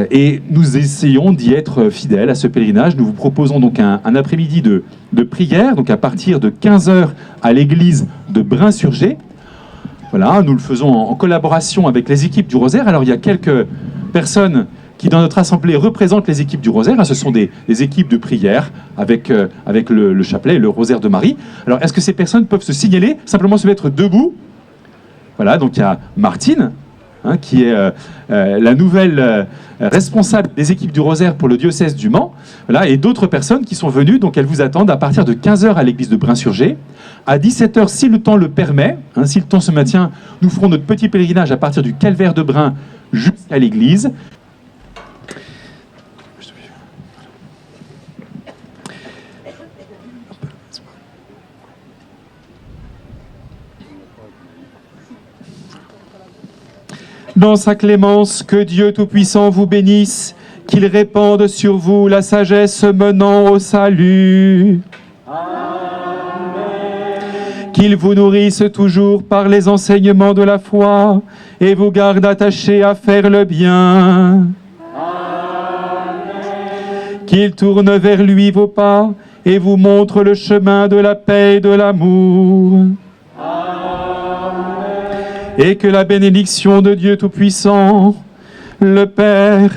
Et nous essayons d'y être fidèles à ce pèlerinage. Nous vous proposons donc un après-midi de prière, donc à partir de 15h à l'église de Brin-sur-Gé. Voilà, nous le faisons en collaboration avec les équipes du Rosaire. Alors il y a quelques personnes qui dans notre assemblée représentent les équipes du Rosaire. Ce sont des équipes de prière avec le chapelet et le Rosaire de Marie. Alors est-ce que ces personnes peuvent se signaler, simplement se mettre debout? Voilà, donc il y a Martine, qui est la nouvelle responsable des équipes du Rosaire pour le diocèse du Mans, voilà, et d'autres personnes qui sont venues, donc elles vous attendent à partir de 15h à l'église de Brin-sur-Gé. À 17h, si le temps le permet, si le temps se maintient, nous ferons notre petit pèlerinage à partir du calvaire de Brin jusqu'à l'église. Dans sa clémence, que Dieu Tout-Puissant vous bénisse, qu'il répande sur vous la sagesse menant au salut. Amen. Qu'il vous nourrisse toujours par les enseignements de la foi et vous garde attachés à faire le bien. Amen. Qu'il tourne vers lui vos pas et vous montre le chemin de la paix et de l'amour. Et que la bénédiction de Dieu Tout-Puissant, le Père,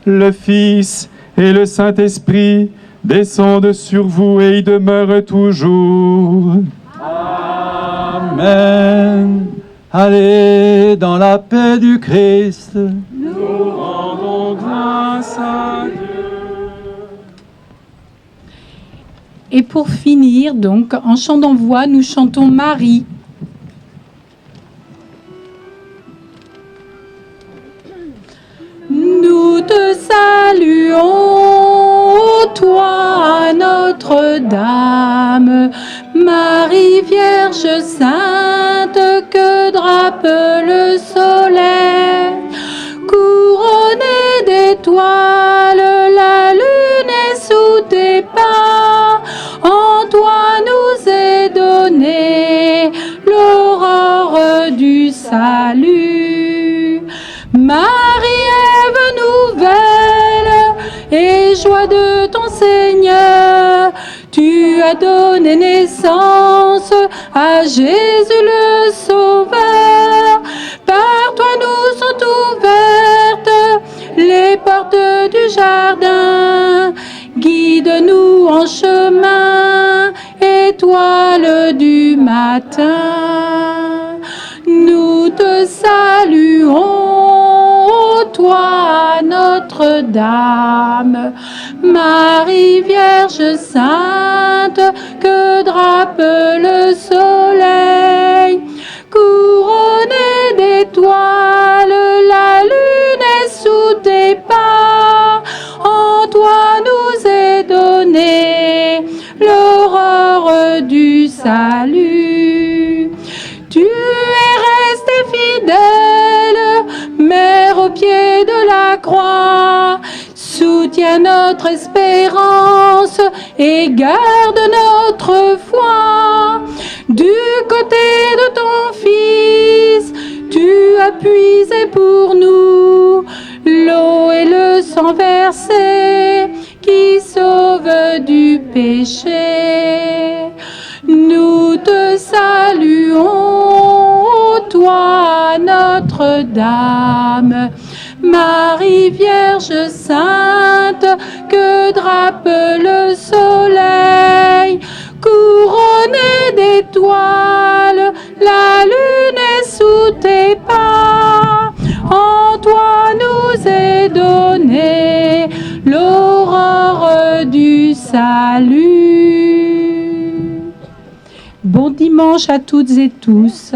le Fils et le Saint-Esprit descendent sur vous et y demeurent toujours. Amen. Allez dans la paix du Christ. Nous rendons grâce à Dieu. Et pour finir, donc, en chant d'envoi, nous chantons Marie. Nous te saluons, toi, Notre-Dame, Marie Vierge Sainte, que drape le soleil. Couronnée d'étoiles, la lune est sous tes pas. En toi nous est donnée l'aurore du salut. Marie, Ève nouvelle et joie de ton Seigneur, tu as donné naissance à Jésus le Sauveur. Par toi nous sont ouvertes les portes du jardin. Guide-nous en chemin, étoile du matin. Nous te saluons, toi, Notre-Dame, Marie Vierge Sainte, que drape le soleil. Couronnée d'étoiles, la lune est sous tes pas. En toi nous est donnée l'aurore du de la croix. Soutiens notre espérance et garde notre foi. Du côté de ton Fils, tu as puisé pour nous l'eau et le sang versé qui sauve du péché. Nous te saluons, toi Notre-Dame, Marie Vierge Sainte, que drape le soleil, couronnée d'étoiles, la lune est sous tes pas. En toi nous est donnée l'aurore du salut. Bon dimanche à toutes et tous.